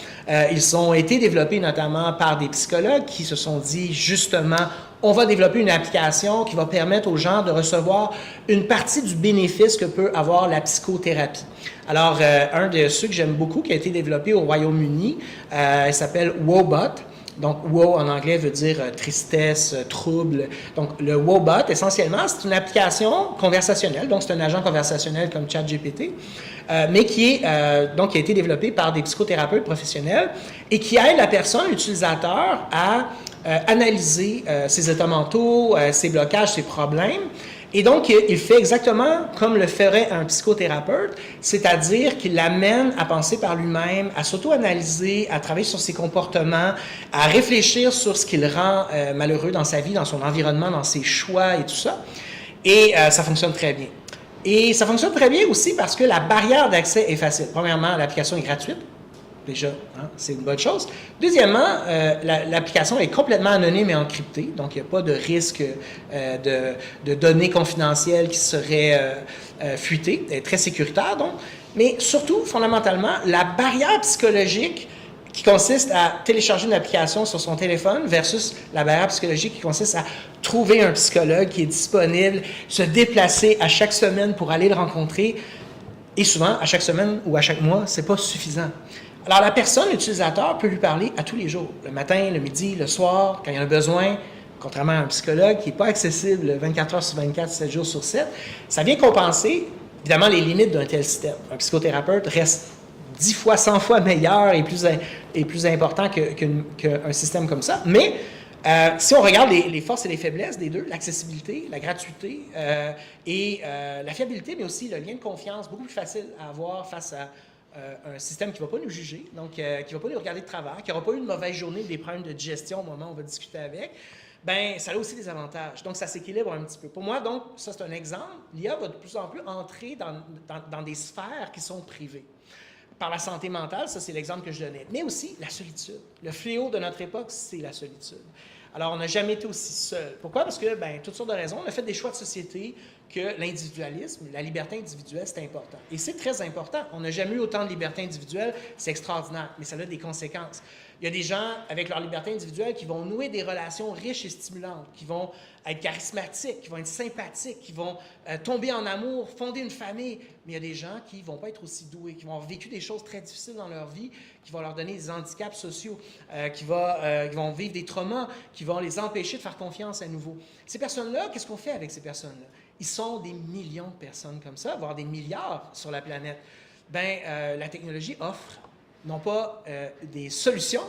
Ils ont été développés notamment par des psychologues qui se sont dit, justement, on va développer une application qui va permettre aux gens de recevoir une partie du bénéfice que peut avoir la psychothérapie. Alors, un de ceux que j'aime beaucoup, qui a été développé au Royaume-Uni, il s'appelle Woebot. Donc, woe en anglais veut dire tristesse, trouble. Donc, le Woebot, essentiellement, c'est une application conversationnelle. Donc, c'est un agent conversationnel comme ChatGPT, mais qui a été développé par des psychothérapeutes professionnels et qui aide la personne, l'utilisateur, à analyser ses états mentaux, ses blocages, ses problèmes. Et donc, il fait exactement comme le ferait un psychothérapeute, c'est-à-dire qu'il l'amène à penser par lui-même, à s'auto-analyser, à travailler sur ses comportements, à réfléchir sur ce qui le rend malheureux dans sa vie, dans son environnement, dans ses choix et tout ça. Et ça fonctionne très bien. Et ça fonctionne très bien aussi parce que la barrière d'accès est facile. Premièrement, l'application est gratuite. Déjà, c'est une bonne chose. Deuxièmement, l'application est complètement anonyme et encryptée, donc il n'y a pas de risque de données confidentielles qui seraient fuitées. Elle est très sécuritaire, donc. Mais surtout, fondamentalement, la barrière psychologique qui consiste à télécharger une application sur son téléphone versus la barrière psychologique qui consiste à trouver un psychologue qui est disponible, se déplacer à chaque semaine pour aller le rencontrer, et souvent, à chaque semaine ou à chaque mois, c'est pas suffisant. Alors, la personne, l'utilisateur, peut lui parler à tous les jours, le matin, le midi, le soir, quand il y en a besoin, contrairement à un psychologue qui n'est pas accessible 24 heures sur 24, 7 jours sur 7. Ça vient compenser, évidemment, les limites d'un tel système. Un psychothérapeute reste 10 fois, 100 fois meilleur et plus important qu'un système comme ça. Mais si on regarde les forces et les faiblesses des deux, l'accessibilité, la gratuité et la fiabilité, mais aussi le lien de confiance, beaucoup plus facile à avoir face à un système qui ne va pas nous juger, donc qui ne va pas nous regarder de travers, qui n'aura pas eu une mauvaise journée, des problèmes de digestion au moment où on va discuter avec, ben ça a aussi des avantages. Donc, ça s'équilibre un petit peu. Pour moi, donc, ça, c'est un exemple. L'IA va de plus en plus entrer dans des sphères qui sont privées. par la santé mentale, ça c'est l'exemple que je donnais, mais aussi la solitude. Le fléau de notre époque, c'est la solitude. Alors, on n'a jamais été aussi seul. Pourquoi? Parce que, toutes sortes de raisons, on a fait des choix de société que l'individualisme, la liberté individuelle, c'est important. Et c'est très important. On n'a jamais eu autant de liberté individuelle, c'est extraordinaire, mais ça a des conséquences. Il y a des gens, avec leur liberté individuelle, qui vont nouer des relations riches et stimulantes, qui vont être charismatiques, qui vont être sympathiques, qui vont tomber en amour, fonder une famille. Mais il y a des gens qui ne vont pas être aussi doués, qui vont avoir vécu des choses très difficiles dans leur vie, qui vont leur donner des handicaps sociaux, qui vont vivre des traumas, qui vont les empêcher de faire confiance à nouveau. Ces personnes-là, qu'est-ce qu'on fait avec ces personnes-là? Ils sont des millions de personnes comme ça, voire des milliards sur la planète. La technologie offre non pas des solutions,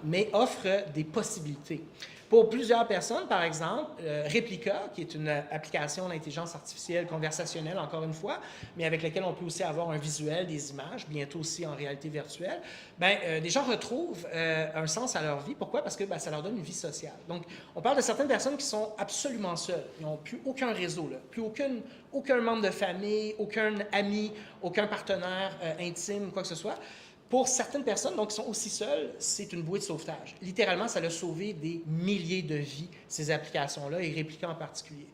mais offre des possibilités. Pour plusieurs personnes, par exemple, Replica, qui est une application d'intelligence artificielle conversationnelle, encore une fois, mais avec laquelle on peut aussi avoir un visuel, des images, bientôt aussi en réalité virtuelle, des gens retrouvent un sens à leur vie. Pourquoi? Parce que ça leur donne une vie sociale. Donc, on parle de certaines personnes qui sont absolument seules. Ils n'ont plus aucun réseau, là, plus aucun membre de famille, aucun ami, aucun partenaire intime, quoi que ce soit. Pour certaines personnes, donc, qui sont aussi seules, c'est une bouée de sauvetage. Littéralement, ça a sauvé des milliers de vies, ces applications-là, et Replica en particulier.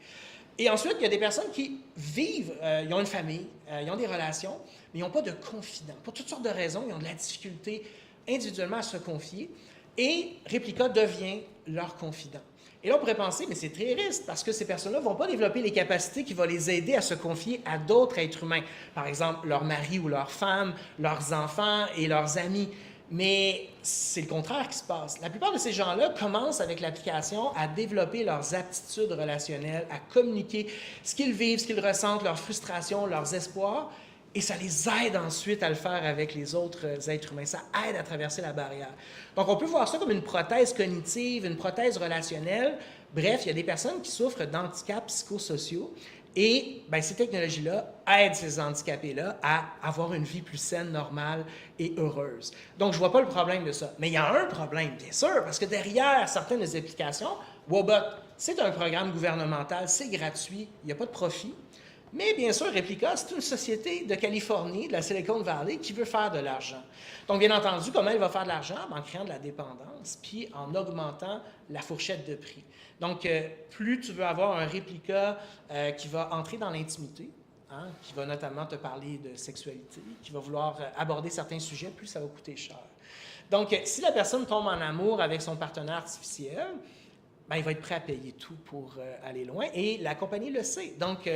Et ensuite, il y a des personnes qui vivent, ils ont une famille, ils ont des relations, mais ils n'ont pas de confident. Pour toutes sortes de raisons, ils ont de la difficulté individuellement à se confier, et Replica devient leur confident. Et là, on pourrait penser, mais c'est très risque, parce que ces personnes-là ne vont pas développer les capacités qui vont les aider à se confier à d'autres êtres humains. Par exemple, leur mari ou leur femme, leurs enfants et leurs amis. Mais c'est le contraire qui se passe. La plupart de ces gens-là commencent avec l'application à développer leurs aptitudes relationnelles, à communiquer ce qu'ils vivent, ce qu'ils ressentent, leurs frustrations, leurs espoirs, et ça les aide ensuite à le faire avec les autres êtres humains. Ça aide à traverser la barrière. Donc, on peut voir ça comme une prothèse cognitive, une prothèse relationnelle. Bref, il y a des personnes qui souffrent d'handicaps psychosociaux et ces technologies-là aident ces handicapés-là à avoir une vie plus saine, normale et heureuse. Donc, je ne vois pas le problème de ça. Mais il y a un problème, bien sûr, parce que derrière certaines des applications, Wobot, c'est un programme gouvernemental, c'est gratuit, il n'y a pas de profit. Mais bien sûr, Replica, c'est une société de Californie, de la Silicon Valley, qui veut faire de l'argent. Donc, bien entendu, comment elle va faire de l'argent? En créant de la dépendance, puis en augmentant la fourchette de prix. Donc, plus tu veux avoir un Replica qui va entrer dans l'intimité, qui va notamment te parler de sexualité, qui va vouloir aborder certains sujets, plus ça va coûter cher. Donc, si la personne tombe en amour avec son partenaire artificiel, il va être prêt à payer tout pour aller loin. Et la compagnie le sait. Donc,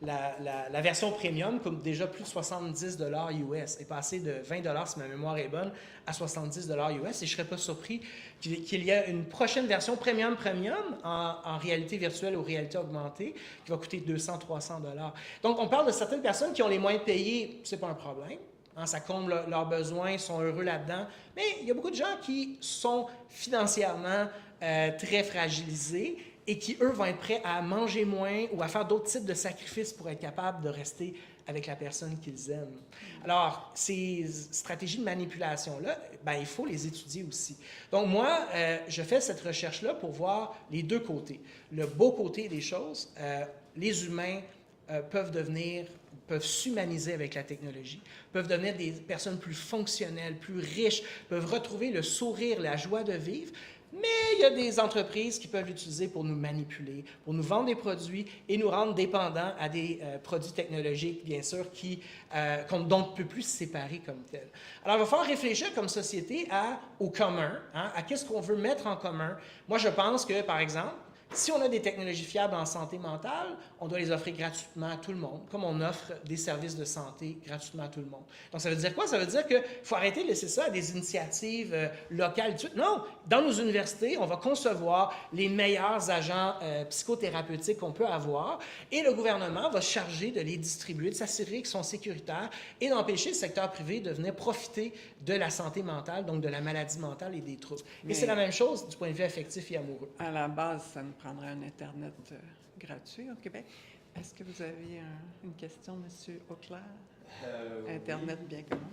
la version premium coûte déjà plus de 70 $ US. Est passée de 20 $, si ma mémoire est bonne, à 70 $ US. Et je ne serais pas surpris qu'il y ait une prochaine version premium en réalité virtuelle ou réalité augmentée qui va coûter 200-300 $. Donc, on parle de certaines personnes qui ont les moyens de payer. Ce n'est pas un problème. Ça comble leurs besoins, ils sont heureux là-dedans. Mais il y a beaucoup de gens qui sont financièrement très fragilisés et qui, eux, vont être prêts à manger moins ou à faire d'autres types de sacrifices pour être capables de rester avec la personne qu'ils aiment. Alors, ces stratégies de manipulation-là, il faut les étudier aussi. Donc, moi, je fais cette recherche-là pour voir les deux côtés. Le beau côté des choses, les humains peuvent s'humaniser avec la technologie, peuvent devenir des personnes plus fonctionnelles, plus riches, peuvent retrouver le sourire, la joie de vivre, mais il y a des entreprises qui peuvent l'utiliser pour nous manipuler, pour nous vendre des produits et nous rendre dépendants à des produits technologiques, bien sûr, dont on ne peut plus se séparer comme tel. Alors, il va falloir réfléchir comme société au commun, à qu'est-ce qu'on veut mettre en commun. Moi, je pense que, par exemple, si on a des technologies fiables en santé mentale, on doit les offrir gratuitement à tout le monde, comme on offre des services de santé gratuitement à tout le monde. Donc, ça veut dire quoi? Ça veut dire qu'il faut arrêter de laisser ça à des initiatives locales. Non! Dans nos universités, on va concevoir les meilleurs agents psychothérapeutiques qu'on peut avoir et le gouvernement va se charger de les distribuer, de s'assurer qu'ils sont sécuritaires et d'empêcher le secteur privé de venir profiter de la santé mentale, donc de la maladie mentale et des troubles. Et c'est la même chose du point de vue affectif et amoureux. À la base, ça nous prendrait un Internet gratuit au Québec. Est-ce que vous avez une question, M. Auclair? Internet oui. bien commun?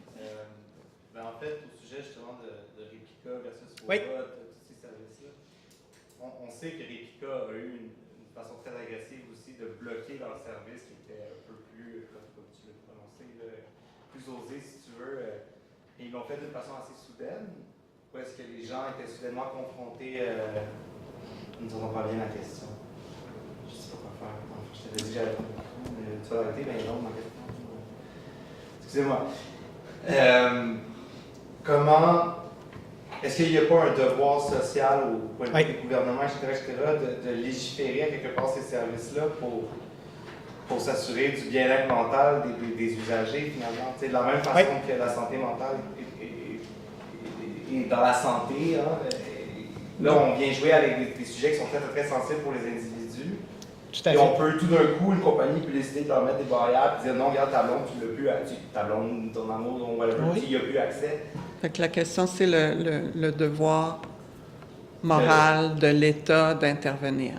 En fait, au sujet justement de Replica versus Wobot, oui. Tous ces services-là, on sait que Replica a eu une façon très agressive aussi de bloquer leur service qui était un peu plus, comme tu l'as prononcé, plus osé, si tu veux, et ils l'ont fait d'une façon assez soudaine, ou est-ce que les gens étaient soudainement confrontés, nous n'entendons pas bien la question. Je ne sais pas quoi faire. Je t'avais dit que j'allais tu vas arrêter, mais non, ma question. Excusez-moi. Comment, est-ce qu'il n'y a pas un devoir social au point de vue des gouvernements, etc., de légiférer à quelque part ces services-là pour s'assurer du bien-être mental des usagers, finalement? T'sais, de la même façon que la santé mentale est dans la santé, hein, là, on vient jouer avec des sujets qui sont très, très sensibles pour les individus. Et on peut tout d'un coup, une compagnie peut décider de leur mettre des barrières et dire non, regarde, ta blonde, tu l'as plus, ta blonde, ton amour, ton whatever, tu n'y as plus accès. Fait que la question, c'est le devoir moral de l'État d'intervenir.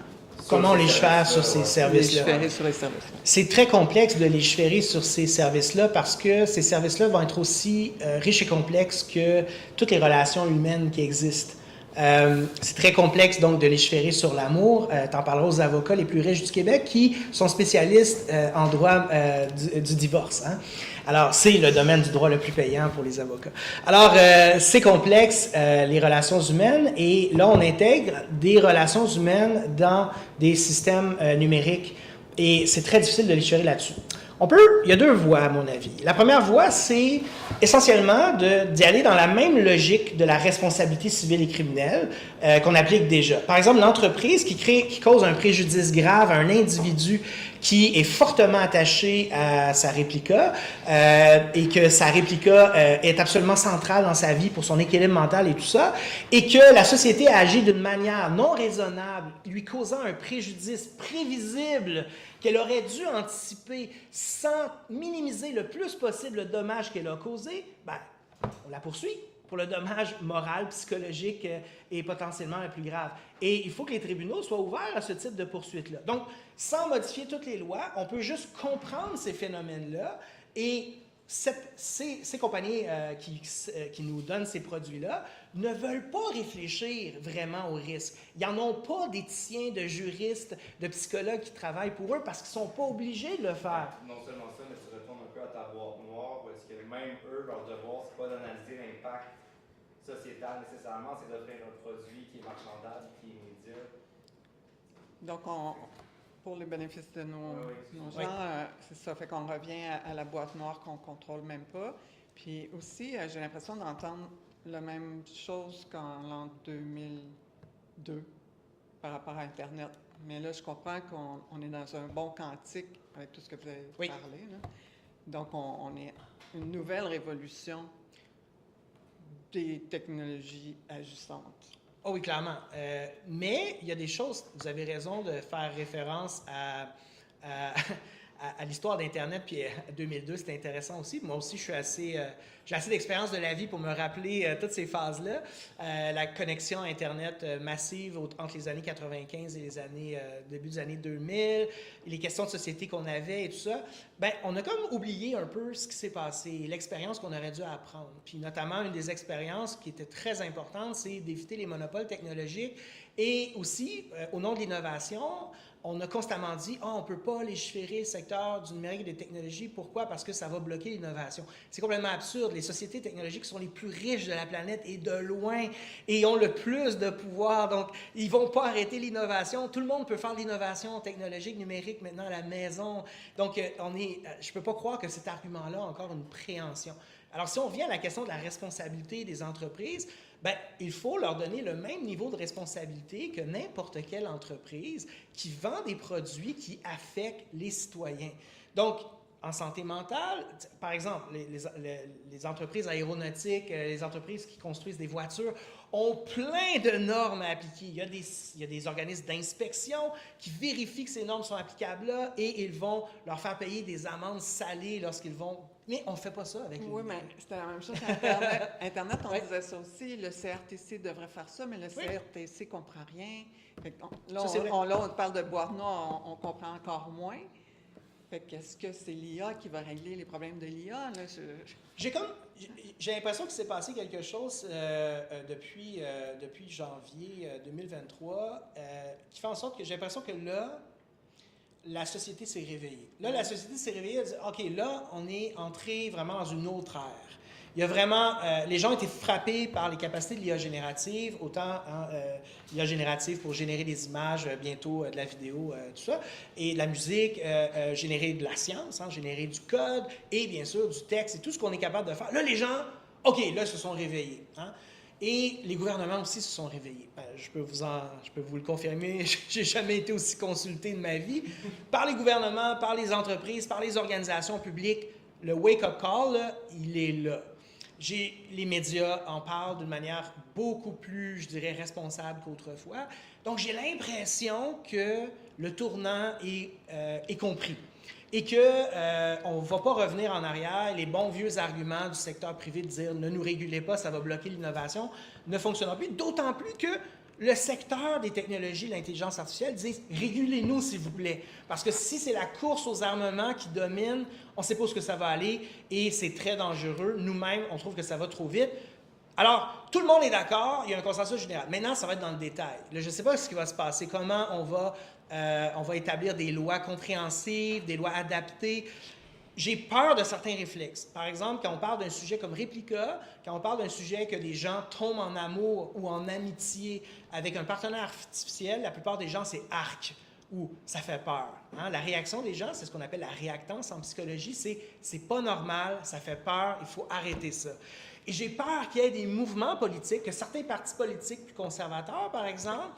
Comment on légifère sur ces services-là? Légiférer sur les services-là. C'est très complexe de légiférer sur ces services-là parce que ces services-là vont être aussi riches et complexes que toutes les relations humaines qui existent. C'est très complexe donc de légiférer sur l'amour. T'en parleras aux avocats les plus riches du Québec qui sont spécialistes en droit du divorce. Hein? Alors, c'est le domaine du droit le plus payant pour les avocats. Alors, c'est complexe, les relations humaines, et là, on intègre des relations humaines dans des systèmes numériques, et c'est très difficile de légiférer là-dessus. Il y a deux voies, à mon avis. La première voie, c'est essentiellement d'y aller dans la même logique de la responsabilité civile et criminelle qu'on applique déjà. Par exemple, l'entreprise qui cause un préjudice grave à un individu qui est fortement attaché à sa réplica et que sa réplica est absolument centrale dans sa vie pour son équilibre mental et tout ça, et que la société a agi d'une manière non raisonnable, lui causant un préjudice prévisible qu'elle aurait dû anticiper sans minimiser le plus possible le dommage qu'elle a causé, ben, on la poursuit pour le dommage moral, psychologique et potentiellement le plus grave. Et il faut que les tribunaux soient ouverts à ce type de poursuite-là. Donc, sans modifier toutes les lois, on peut juste comprendre ces phénomènes-là et ces compagnies qui nous donnent ces produits-là ne veulent pas réfléchir vraiment aux risques. Ils n'en ont pas d'éthiciens, de juristes, de psychologues qui travaillent pour eux parce qu'ils ne sont pas obligés de le faire. Non seulement ça, mais tu retournes un peu à ta boîte noire où est-ce que même eux, leur devoir, c'est pas d'analyser l'impact sociétal nécessairement, c'est d'offrir un produit qui est marchandable, qui est média. Donc, pour le bénéfice de nos gens, c'est ça. Fait qu'on revient à la boîte noire qu'on ne contrôle même pas. Puis aussi, j'ai l'impression d'entendre la même chose qu'en l'an 2002 par rapport à Internet. Mais là, je comprends qu'on est dans un bon quantique avec tout ce que vous avez parlé. Là. Donc, on est une nouvelle révolution des technologies agissantes. Oh oui, clairement. Mais il y a des choses, vous avez raison de faire référence à l'histoire d'Internet, puis 2002, c'est intéressant aussi. Moi aussi, j'ai assez d'expérience de la vie pour me rappeler toutes ces phases-là. La connexion Internet massive entre les années 95 et début des années 2000, les questions de société qu'on avait et tout ça, ben, on a comme oublié un peu ce qui s'est passé, l'expérience qu'on aurait dû apprendre. Puis notamment, une des expériences qui était très importante, c'est d'éviter les monopoles technologiques et aussi, au nom de l'innovation, on a constamment dit « on ne peut pas légiférer le secteur du numérique et des technologies. Pourquoi? Parce que ça va bloquer l'innovation. » C'est complètement absurde. Les sociétés technologiques sont les plus riches de la planète et de loin et ont le plus de pouvoir. Donc, ils ne vont pas arrêter l'innovation. Tout le monde peut faire de l'innovation technologique, numérique maintenant à la maison. Donc, je ne peux pas croire que cet argument-là a encore une préhension. Alors, si on revient à la question de la responsabilité des entreprises, ben, il faut leur donner le même niveau de responsabilité que n'importe quelle entreprise qui vend des produits qui affectent les citoyens. Donc, en santé mentale, par exemple, les entreprises aéronautiques, les entreprises qui construisent des voitures ont plein de normes à appliquer. Il y a des organismes d'inspection qui vérifient que ces normes sont applicables là et ils vont leur faire payer des amendes salées lorsqu'ils vont... Mais on ne fait pas ça avec les... Oui, mais c'était la même chose qu'Internet. Internet, on disait ça aussi. Le CRTC devrait faire ça, mais le CRTC ne comprend rien. Là, on parle de boîte noire, on comprend encore moins. Fait qu'est-ce que c'est l'IA qui va régler les problèmes de l'IA? Là? J'ai l'impression qu'il s'est passé quelque chose depuis janvier 2023 qui fait en sorte que j'ai l'impression que là, la société s'est réveillée. Là, la société s'est réveillée, elle dit, OK, là, on est entré vraiment dans une autre ère. Il y a vraiment, les gens ont été frappés par les capacités de l'IA générative, autant l'IA générative pour générer des images, bientôt de la vidéo, tout ça, et de la musique, générer de la science, générer du code, et bien sûr du texte, et tout ce qu'on est capable de faire. Là, les gens, OK, là, se sont réveillés. Et les gouvernements aussi se sont réveillés. Je peux vous le confirmer, je n'ai jamais été aussi consulté de ma vie. Par les gouvernements, par les entreprises, par les organisations publiques, le wake-up call, là, il est là. Les médias en parlent d'une manière beaucoup plus, je dirais, responsable qu'autrefois. Donc, j'ai l'impression que le tournant est compris et qu'on ne va pas revenir en arrière. Les bons vieux arguments du secteur privé de dire « ne nous régulez pas, ça va bloquer l'innovation » ne fonctionneront plus, d'autant plus que le secteur des technologies, l'intelligence artificielle, dit « régulez-nous, s'il vous plaît ». Parce que si c'est la course aux armements qui domine, on ne sait pas où ça va aller et c'est très dangereux. Nous-mêmes, on trouve que ça va trop vite. Alors, tout le monde est d'accord, il y a un consensus général. Maintenant, ça va être dans le détail. Là, je ne sais pas ce qui va se passer, comment on va établir des lois compréhensives, des lois adaptées. J'ai peur de certains réflexes. Par exemple, quand on parle d'un sujet comme Replica, quand on parle d'un sujet que des gens tombent en amour ou en amitié avec un partenaire artificiel, la plupart des gens, c'est arc ou ça fait peur. La réaction des gens, c'est ce qu'on appelle la réactance en psychologie, c'est pas normal, ça fait peur, il faut arrêter ça. Et j'ai peur qu'il y ait des mouvements politiques, que certains partis politiques plus conservateurs, par exemple,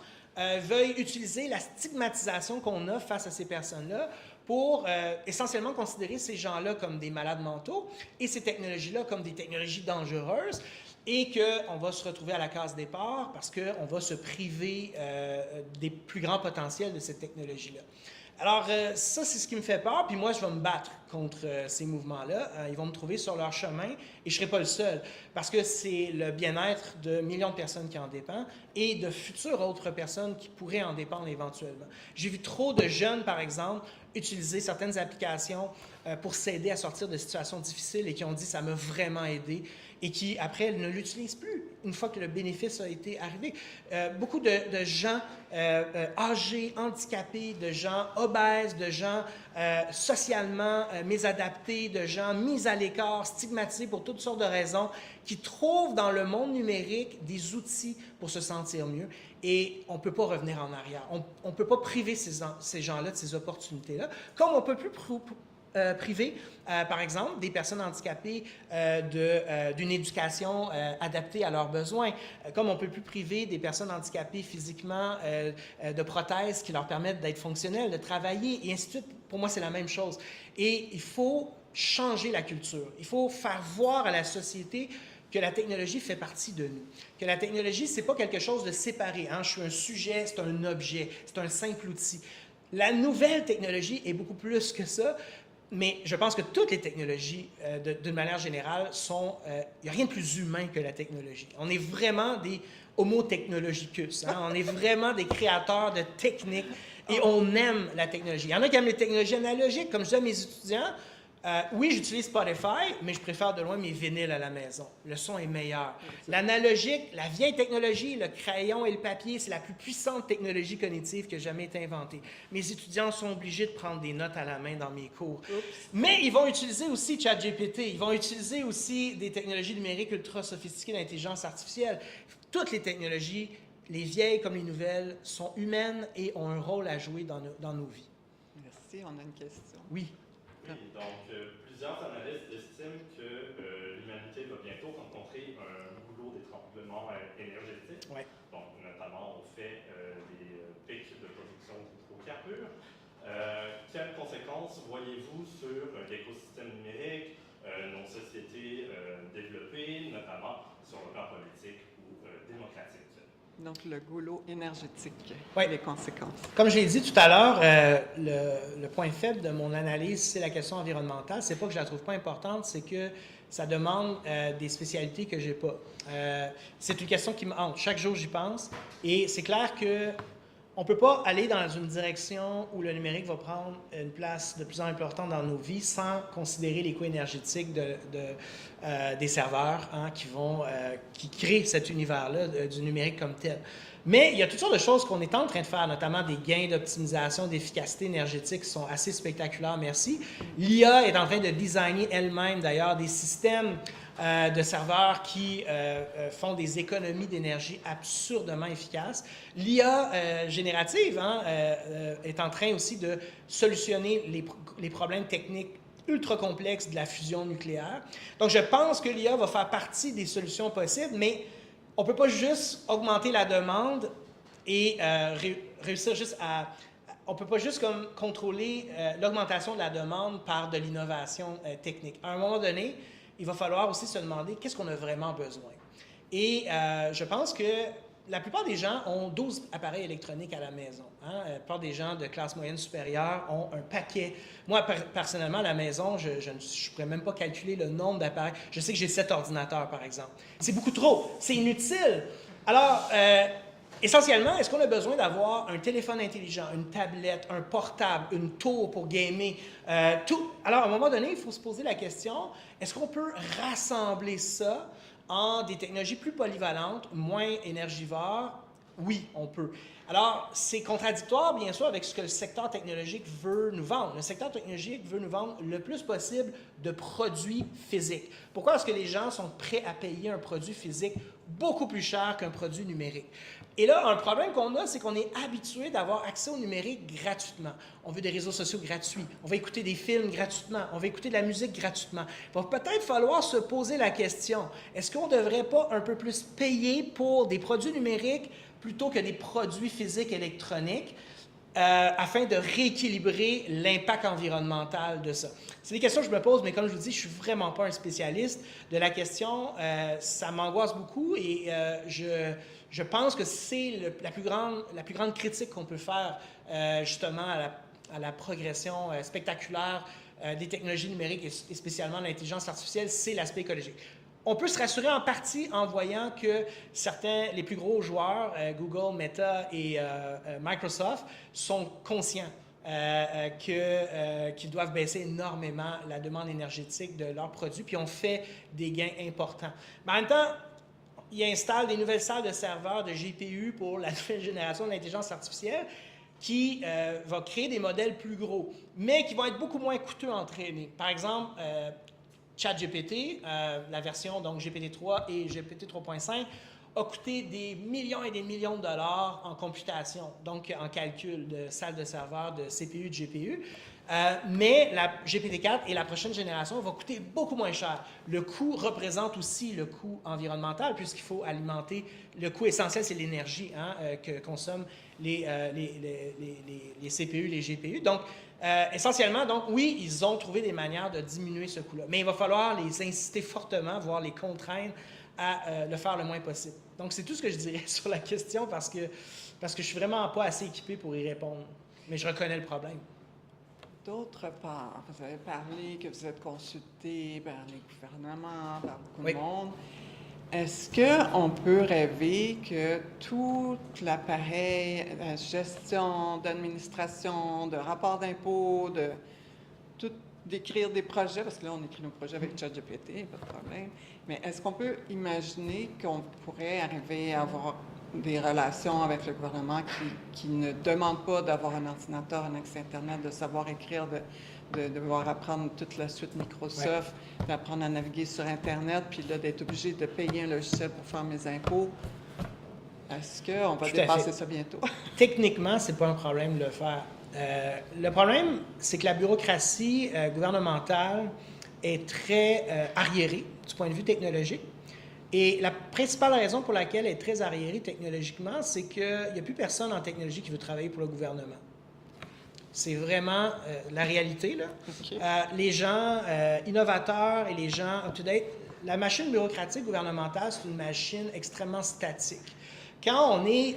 veuillent utiliser la stigmatisation qu'on a face à ces personnes-là pour essentiellement considérer ces gens-là comme des malades mentaux et ces technologies-là comme des technologies dangereuses et qu'on va se retrouver à la case départ parce qu'on va se priver des plus grands potentiels de cette technologie-là. Alors, ça, c'est ce qui me fait peur, puis moi, je vais me battre contre ces mouvements-là. Ils vont me trouver sur leur chemin, et je ne serai pas le seul, parce que c'est le bien-être de millions de personnes qui en dépendent, et de futures autres personnes qui pourraient en dépendre éventuellement. J'ai vu trop de jeunes, par exemple, utiliser certaines applications pour s'aider à sortir de situations difficiles, et qui ont dit « ça m'a vraiment aidé », et qui, après, ne l'utilisent plus une fois que le bénéfice a été arrivé. Beaucoup de gens âgés, handicapés, de gens obèses, de gens socialement mésadaptés, de gens mis à l'écart, stigmatisés pour toutes sortes de raisons, qui trouvent dans le monde numérique des outils pour se sentir mieux. Et on ne peut pas revenir en arrière. On ne peut pas priver ces gens-là de ces opportunités-là, comme on ne peut plus priver, par exemple, des personnes handicapées d'une éducation adaptée à leurs besoins, comme on ne peut plus priver des personnes handicapées physiquement de prothèses qui leur permettent d'être fonctionnelles, de travailler, et ainsi de suite. Pour moi, c'est la même chose. Et il faut changer la culture. Il faut faire voir à la société que la technologie fait partie de nous. Que la technologie, ce n'est pas quelque chose de séparé. Je suis un sujet, c'est un objet, c'est un simple outil. La nouvelle technologie est beaucoup plus que ça. Mais je pense que toutes les technologies, d'une manière générale, il n'y a rien de plus humain que la technologie. On est vraiment des homo technologicus. On est vraiment des créateurs de techniques et on aime la technologie. Il y en a qui aiment les technologies analogiques. Comme je dis à mes étudiants, oui, j'utilise Spotify, mais je préfère de loin mes vinyles à la maison. Le son est meilleur. L'analogique, la vieille technologie, le crayon et le papier, c'est la plus puissante technologie cognitive qui a jamais été inventée. Mes étudiants sont obligés de prendre des notes à la main dans mes cours. Mais ils vont utiliser aussi ChatGPT, ils vont utiliser aussi des technologies numériques ultra sophistiquées d'intelligence artificielle. Toutes les technologies, les vieilles comme les nouvelles, sont humaines et ont un rôle à jouer dans nos vies. Merci. On a une question. Oui. Oui, donc plusieurs analystes estiment que l'humanité va bientôt rencontrer un goulot d'étranglement énergétique, donc notamment au fait des pics de production d'hydrocarbures. Quelles conséquences voyez-vous sur l'écosystème numérique, nos sociétés développées, notamment sur le plan politique ou démocratique? Donc, le goulot énergétique, les conséquences. Comme je l'ai dit tout à l'heure, le point faible de mon analyse, c'est la question environnementale. C'est pas que je la trouve pas importante, c'est que ça demande des spécialités que j'ai pas. C'est une question qui me hante. Chaque jour, j'y pense. Et c'est clair que on ne peut pas aller dans une direction où le numérique va prendre une place de plus en plus importante dans nos vies sans considérer les coûts énergétiques des serveurs qui créent cet univers-là du numérique comme tel. Mais il y a toutes sortes de choses qu'on est en train de faire, notamment des gains d'optimisation, d'efficacité énergétique qui sont assez spectaculaires, merci. L'IA est en train de designer elle-même, d'ailleurs, des systèmes de serveurs qui font des économies d'énergie absurdement efficaces. L'IA générative est en train aussi de solutionner les problèmes techniques ultra complexes de la fusion nucléaire. Donc, je pense que l'IA va faire partie des solutions possibles, mais on ne peut pas juste augmenter la demande et réussir juste à... On ne peut pas juste comme contrôler l'augmentation de la demande par de l'innovation technique. À un moment donné, il va falloir aussi se demander qu'est-ce qu'on a vraiment besoin. Et je pense que la plupart des gens ont 12 appareils électroniques à la maison. La plupart des gens de classe moyenne supérieure ont un paquet. Moi, personnellement, à la maison, je ne pourrais même pas calculer le nombre d'appareils. Je sais que j'ai 7 ordinateurs, par exemple. C'est beaucoup trop. C'est inutile. Alors, essentiellement, est-ce qu'on a besoin d'avoir un téléphone intelligent, une tablette, un portable, une tour pour gamer, tout? Alors, à un moment donné, il faut se poser la question, est-ce qu'on peut rassembler ça en des technologies plus polyvalentes, moins énergivores? Oui, on peut. Alors, c'est contradictoire, bien sûr, avec ce que le secteur technologique veut nous vendre. Le secteur technologique veut nous vendre le plus possible de produits physiques. Pourquoi est-ce que les gens sont prêts à payer un produit physique beaucoup plus cher qu'un produit numérique? Et là, un problème qu'on a, c'est qu'on est habitué d'avoir accès au numérique gratuitement. On veut des réseaux sociaux gratuits, on va écouter des films gratuitement, on va écouter de la musique gratuitement. Il va peut-être falloir se poser la question, est-ce qu'on ne devrait pas un peu plus payer pour des produits numériques plutôt que des produits physiques électroniques afin de rééquilibrer l'impact environnemental de ça? C'est des questions que je me pose, mais comme je vous dis, je ne suis vraiment pas un spécialiste de la question. Ça m'angoisse beaucoup et je pense que c'est la plus grande critique qu'on peut faire justement à la progression spectaculaire des technologies numériques et spécialement de l'intelligence artificielle, c'est l'aspect écologique. On peut se rassurer en partie en voyant que les plus gros joueurs, Google, Meta et Microsoft, sont conscients qu'ils doivent baisser énormément la demande énergétique de leurs produits, puis ont fait des gains importants. Mais en même temps, ils installent des nouvelles salles de serveurs de GPU pour la nouvelle génération d'intelligence artificielle qui va créer des modèles plus gros, mais qui vont être beaucoup moins coûteux à entraîner. Par exemple, ChatGPT, la version donc GPT-3 et GPT 3.5, a coûté des millions et des millions de dollars en computation, donc en calcul de salles de serveurs, de CPU, de GPU. Mais la GPT-4 et la prochaine génération va coûter beaucoup moins cher. Le coût représente aussi le coût environnemental, puisqu'il faut alimenter. Le coût essentiel, c'est l'énergie que consomment les CPU, les GPU. Donc, essentiellement, donc, oui, ils ont trouvé des manières de diminuer ce coût-là. Mais il va falloir les inciter fortement, voire les contraindre à le faire le moins possible. Donc, c'est tout ce que je dirais sur la question parce que je ne suis vraiment pas assez équipé pour y répondre. Mais je reconnais le problème. D'autre part, vous avez parlé que vous êtes consulté par les gouvernements, par beaucoup Oui. de monde. Est-ce qu'on peut rêver que tout l'appareil, la gestion, d'administration, de rapport d'impôts, d'écrire des projets, parce que là, on écrit nos projets avec ChatGPT, pas de problème, mais est-ce qu'on peut imaginer qu'on pourrait arriver à avoir des relations avec le gouvernement qui ne demande pas d'avoir un ordinateur, un accès Internet, de savoir écrire, de devoir apprendre toute la suite Microsoft, d'apprendre à naviguer sur Internet, puis là, d'être obligé de payer un logiciel pour faire mes impôts? Est-ce qu'on va dépasser ça bientôt? Techniquement, ce n'est pas un problème de le faire. Le problème, c'est que la bureaucratie gouvernementale est très arriérée du point de vue technologique. Et la principale raison pour laquelle elle est très arriérée technologiquement, c'est qu'il n'y a plus personne en technologie qui veut travailler pour le gouvernement. C'est vraiment la réalité, là. Okay. Les gens innovateurs et les gens up-to-date, la machine bureaucratique gouvernementale, c'est une machine extrêmement statique. Quand on est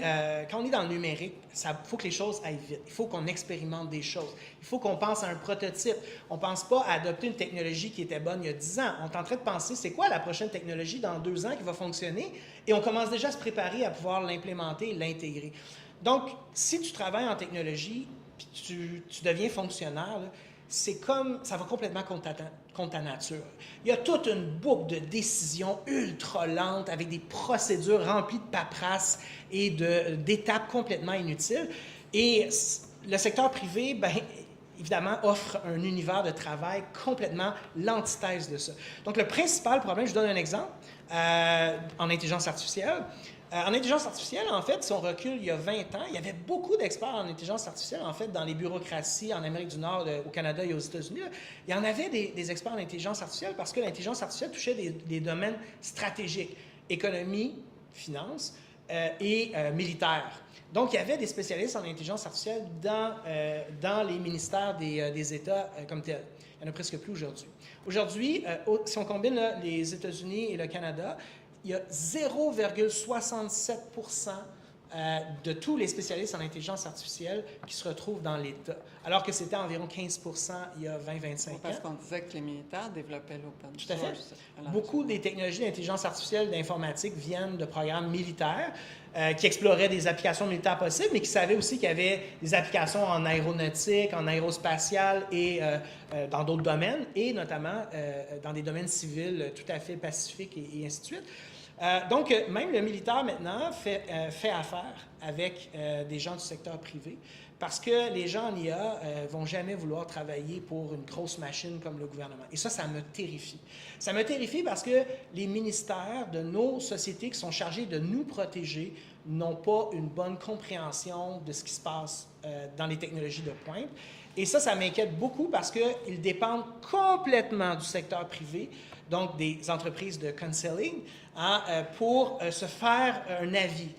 dans le numérique, il faut que les choses aillent vite. Il faut qu'on expérimente des choses. Il faut qu'on pense à un prototype. On ne pense pas à adopter une technologie qui était bonne il y a 10 ans. On est en train de penser, c'est quoi la prochaine technologie dans 2 ans qui va fonctionner? Et on commence déjà à se préparer à pouvoir l'implémenter et l'intégrer. Donc, si tu travailles en technologie, puis tu deviens fonctionnaire, là, c'est comme, ça va complètement contre ta nature. Il y a toute une boucle de décisions ultra lente avec des procédures remplies de paperasse et d'étapes complètement inutiles. Et le secteur privé, ben, évidemment, offre un univers de travail complètement l'antithèse de ça. Donc, le principal problème, je vous donne un exemple, en intelligence artificielle. En intelligence artificielle, en fait, si on recule il y a 20 ans, il y avait beaucoup d'experts en intelligence artificielle, en fait, dans les bureaucraties en Amérique du Nord, au Canada et aux États-Unis. Il y en avait des experts en intelligence artificielle parce que l'intelligence artificielle touchait des domaines stratégiques, économie, finance et militaire. Donc, il y avait des spécialistes en intelligence artificielle dans les ministères des États comme tels. Il n'y en a presque plus aujourd'hui. Aujourd'hui, si on combine là, les États-Unis et le Canada, il y a 0,67 de tous les spécialistes en intelligence artificielle qui se retrouvent dans l'État, alors que c'était environ 15 il y a 20-25 ans. Parce qu'on disait que les militaires développaient l'open source. Tout à fait. Beaucoup des technologies d'intelligence artificielle, d'informatique viennent de programmes militaires qui exploraient des applications militaires possibles, mais qui savaient aussi qu'il y avait des applications en aéronautique, en aérospatial et dans d'autres domaines, et notamment dans des domaines civils tout à fait pacifiques et ainsi de suite. Donc, même le militaire, maintenant, fait affaire avec des gens du secteur privé parce que les gens en IA vont jamais vouloir travailler pour une grosse machine comme le gouvernement. Et ça me terrifie. Ça me terrifie parce que les ministères de nos sociétés qui sont chargés de nous protéger n'ont pas une bonne compréhension de ce qui se passe dans les technologies de pointe. Et ça m'inquiète beaucoup parce qu'ils dépendent complètement du secteur privé, donc des entreprises de consulting, pour se faire un avis.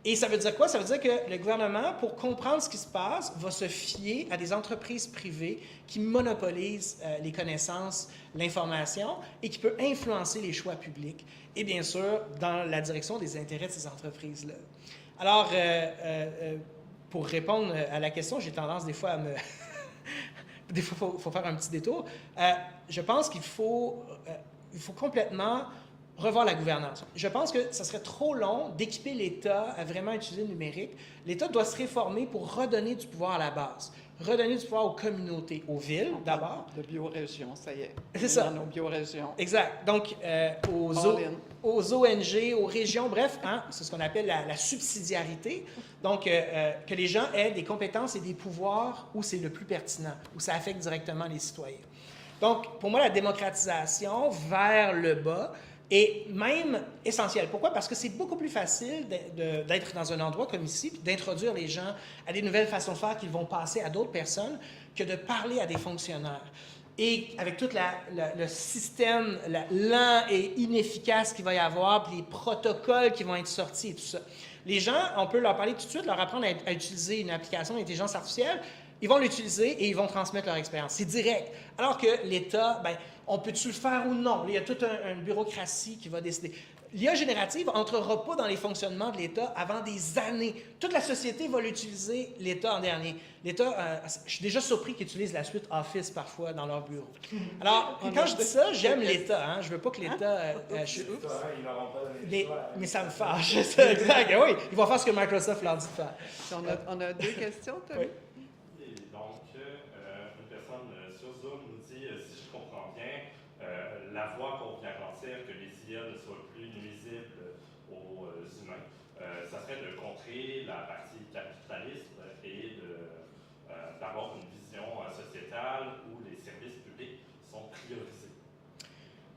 Et ça veut dire quoi? Ça veut dire que le gouvernement, pour comprendre ce qui se passe, va se fier à des entreprises privées qui monopolisent les connaissances, l'information et qui peuvent influencer les choix publics et bien sûr dans la direction des intérêts de ces entreprises-là. Alors, pour répondre à la question, j'ai tendance des fois à me... Des fois, il faut faire un petit détour. Je pense qu'il faut complètement revoir la gouvernance. Je pense que ça serait trop long d'équiper l'État à vraiment utiliser le numérique. L'État doit se réformer pour redonner du pouvoir à la base, redonner du pouvoir aux communautés, aux villes d'abord. De biorégions, ça y est. C'est ça. Dans nos biorégions. Exact. Donc, aux ONG, aux régions, bref, c'est ce qu'on appelle la subsidiarité. Donc, que les gens aient des compétences et des pouvoirs où c'est le plus pertinent, où ça affecte directement les citoyens. Donc, pour moi, la démocratisation vers le bas est même essentielle. Pourquoi? Parce que c'est beaucoup plus facile d'être dans un endroit comme ici, puis d'introduire les gens à des nouvelles façons de faire qu'ils vont passer à d'autres personnes, que de parler à des fonctionnaires. Et avec tout le système lent et inefficace qu'il va y avoir, puis les protocoles qui vont être sortis et tout ça. Les gens, on peut leur parler tout de suite, leur apprendre à utiliser une application d'intelligence artificielle, ils vont l'utiliser et ils vont transmettre leur expérience. C'est direct. Alors que l'État, on peut-tu le faire ou non? Il y a toute une bureaucratie qui va décider. L'IA générative n'entrera pas dans les fonctionnements de l'État avant des années. Toute la société va l'utiliser, l'État en dernier. L'État, je suis déjà surpris qu'ils utilisent la suite Office parfois dans leur bureau. Alors, quand je dis ça, j'aime l'État. Je ne veux pas que l'État... mais ça me fâche. Exact. Oui, ils vont faire ce que Microsoft leur dit de faire. On a deux questions, Tom? Oui. Une personne sur Zoom nous dit, si je comprends bien, la voie qu'on vient grandir, que les IA ne soient plus nuisibles aux humains, ça serait de contrer la partie capitaliste et d'avoir une vision sociétale où les services publics sont priorisés.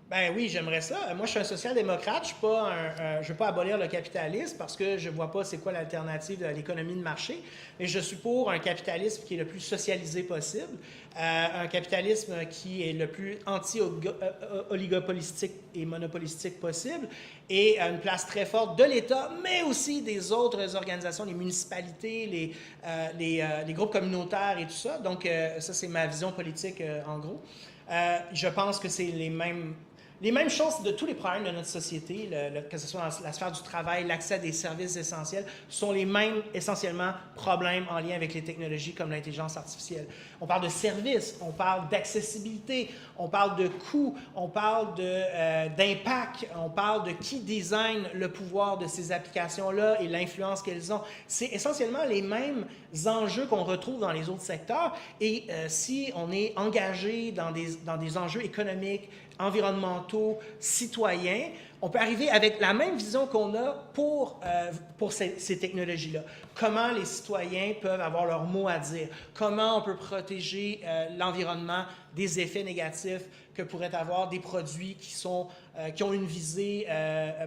Ben oui, j'aimerais ça. Moi, je suis un social-démocrate. Je ne veux pas abolir le capitalisme parce que je ne vois pas c'est quoi l'alternative à l'économie de marché. Mais je suis pour un capitalisme qui est le plus socialisé possible, un capitalisme qui est le plus anti-oligopolistique et monopolistique possible, et une place très forte de l'État, mais aussi des autres organisations, les municipalités, les groupes communautaires et tout ça. Donc, ça, c'est ma vision politique en gros. Je pense que c'est les mêmes... les mêmes choses de tous les problèmes de notre société, que ce soit dans la sphère du travail, l'accès à des services essentiels, sont les mêmes, essentiellement, problèmes en lien avec les technologies comme l'intelligence artificielle. On parle de services, on parle d'accessibilité, on parle de coûts, on parle d'impact, on parle de qui design le pouvoir de ces applications-là et l'influence qu'elles ont. C'est essentiellement les mêmes enjeux qu'on retrouve dans les autres secteurs. Et si on est engagé dans des enjeux économiques, environnementaux, citoyens, on peut arriver avec la même vision qu'on a pour ces technologies-là. Comment les citoyens peuvent avoir leur mot à dire, comment on peut protéger l'environnement des effets négatifs que pourraient avoir des produits qui ont une visée,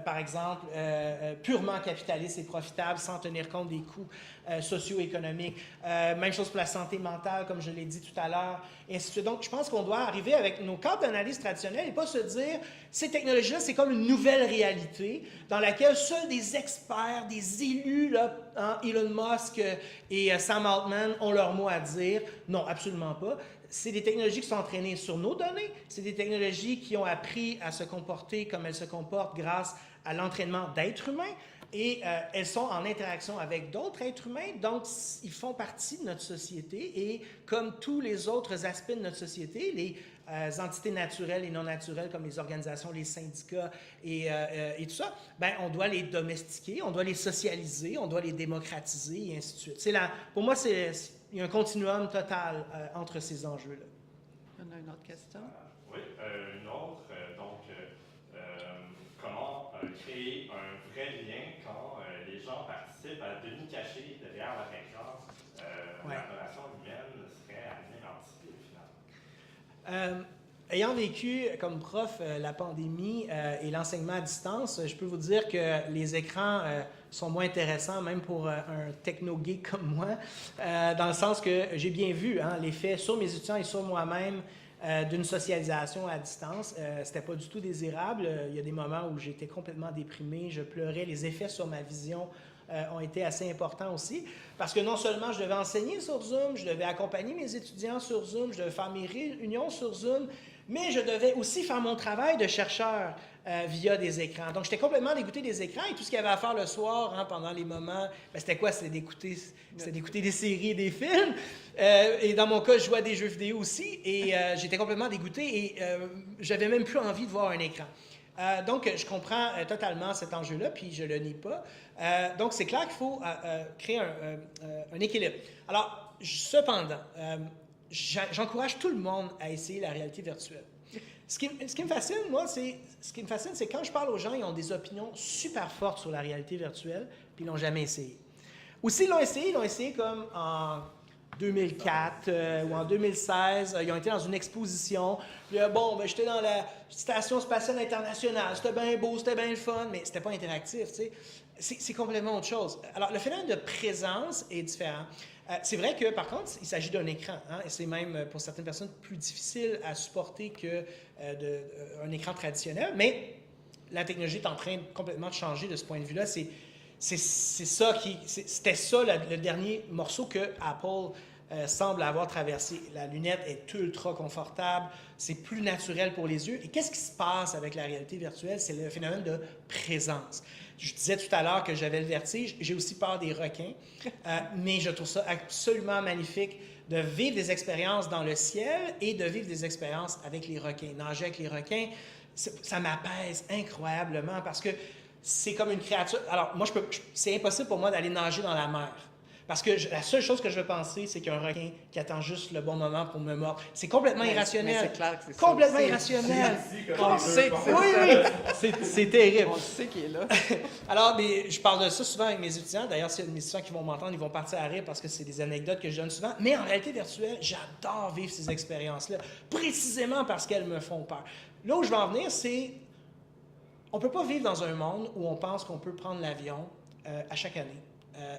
par exemple, purement capitaliste et profitable, sans tenir compte des coûts socio-économiques. Même chose pour la santé mentale, comme je l'ai dit tout à l'heure, et ainsi de suite. Donc, je pense qu'on doit arriver avec nos cadres d'analyse traditionnels et pas se dire, ces technologies-là, c'est comme une nouvelle réalité dans laquelle seuls des experts, des élus, là, Elon Musk et Sam Altman ont leur mot à dire. Non, absolument pas. C'est des technologies qui sont entraînées sur nos données. C'est des technologies qui ont appris à se comporter comme elles se comportent grâce à l'entraînement d'êtres humains. Et elles sont en interaction avec d'autres êtres humains, donc ils font partie de notre société. Et comme tous les autres aspects de notre société, les entités naturelles et non naturelles, comme les organisations, les syndicats et tout ça, ben, on doit les domestiquer, on doit les socialiser, on doit les démocratiser, et ainsi de suite. Pour moi, il y a un continuum total entre ces enjeux-là. On a une autre question? Oui, une autre. Comment créer un vrai lien quand les gens participent à demi-cacher derrière leur écran? La relation humaine serait anéantie au final. Ayant vécu comme prof la pandémie et l'enseignement à distance, je peux vous dire que les écrans sont moins intéressants, même pour un techno-geek comme moi, dans le sens que j'ai bien vu l'effet sur mes étudiants et sur moi-même d'une socialisation à distance. C'était pas du tout désirable. Il y a des moments où j'étais complètement déprimé, je pleurais. Les effets sur ma vision ont été assez importants aussi, parce que non seulement je devais enseigner sur Zoom, je devais accompagner mes étudiants sur Zoom, je devais faire mes réunions sur Zoom, mais je devais aussi faire mon travail de chercheur via des écrans. Donc, j'étais complètement dégoûté des écrans et tout ce qu'il y avait à faire le soir pendant les moments, c'était quoi? C'était d'écouter des séries et des films. Et dans mon cas, je jouais à des jeux vidéo aussi et j'étais complètement dégoûté et j'avais même plus envie de voir un écran. Donc, je comprends totalement cet enjeu-là, puis je ne le nie pas. Donc, c'est clair qu'il faut créer un équilibre. Alors, cependant, j'encourage tout le monde à essayer la réalité virtuelle. Ce qui me fascine, moi, c'est quand je parle aux gens, ils ont des opinions super fortes sur la réalité virtuelle, puis ils ne l'ont jamais essayé. Ou s'ils l'ont essayé comme en 2004 ou en 2016. Ils ont été dans une exposition. Puis, j'étais dans la Station spatiale internationale. C'était bien beau, c'était bien le fun, mais c'était pas interactif, tu sais. C'est complètement autre chose. Alors, le phénomène de présence est différent. C'est vrai que, par contre, il s'agit d'un écran. Et c'est même, pour certaines personnes, plus difficile à supporter qu'un écran traditionnel. Mais la technologie est en train complètement de changer de ce point de vue-là. C'était ça le dernier morceau que Apple semble avoir traversé. La lunette est ultra confortable, c'est plus naturel pour les yeux. Et qu'est-ce qui se passe avec la réalité virtuelle? C'est le phénomène de présence. Je disais tout à l'heure que j'avais le vertige, j'ai aussi peur des requins, mais je trouve ça absolument magnifique de vivre des expériences dans le ciel et de vivre des expériences avec les requins. Nager avec les requins, ça m'apaise incroyablement parce que c'est comme une créature. Alors, moi, c'est impossible pour moi d'aller nager dans la mer. Parce que la seule chose que je veux penser, c'est qu'il y a un requin qui attend juste le bon moment pour me mordre. C'est complètement irrationnel. Mais c'est clair que c'est ça. Complètement irrationnel. On sait que c'est oui. C'est terrible. On sait qu'il est là. Alors, je parle de ça souvent avec mes étudiants. D'ailleurs, s'il y a mes étudiants qui vont m'entendre, ils vont partir à rire parce que c'est des anecdotes que je donne souvent. Mais en réalité virtuelle, j'adore vivre ces expériences-là, précisément parce qu'elles me font peur. Là où je veux en venir, c'est on ne peut pas vivre dans un monde où on pense qu'on peut prendre l'avion à chaque année.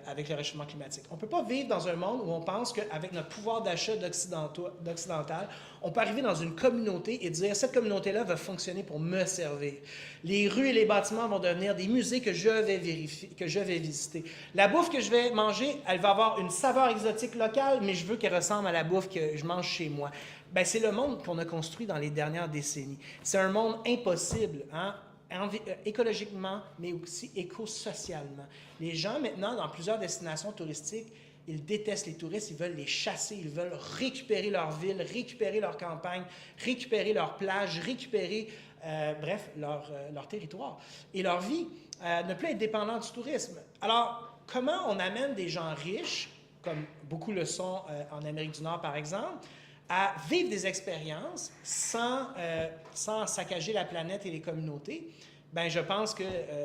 avec le réchauffement climatique. On ne peut pas vivre dans un monde où on pense qu'avec notre pouvoir d'achat d'occidental, on peut arriver dans une communauté et dire « cette communauté-là va fonctionner pour me servir ». Les rues et les bâtiments vont devenir des musées que je vais visiter. La bouffe que je vais manger, elle va avoir une saveur exotique locale, mais je veux qu'elle ressemble à la bouffe que je mange chez moi. Ben, c'est le monde qu'on a construit dans les dernières décennies. C'est un monde impossible, hein? Écologiquement, mais aussi éco-socialement. Les gens, maintenant, dans plusieurs destinations touristiques, ils détestent les touristes, ils veulent les chasser, ils veulent récupérer leur ville, récupérer leur campagne, récupérer leur plage, récupérer, leur territoire. Et leur vie ne peut être dépendante du tourisme. Alors, comment on amène des gens riches, comme beaucoup le sont en Amérique du Nord, par exemple, à vivre des expériences sans saccager la planète et les communautés? Bien, je pense que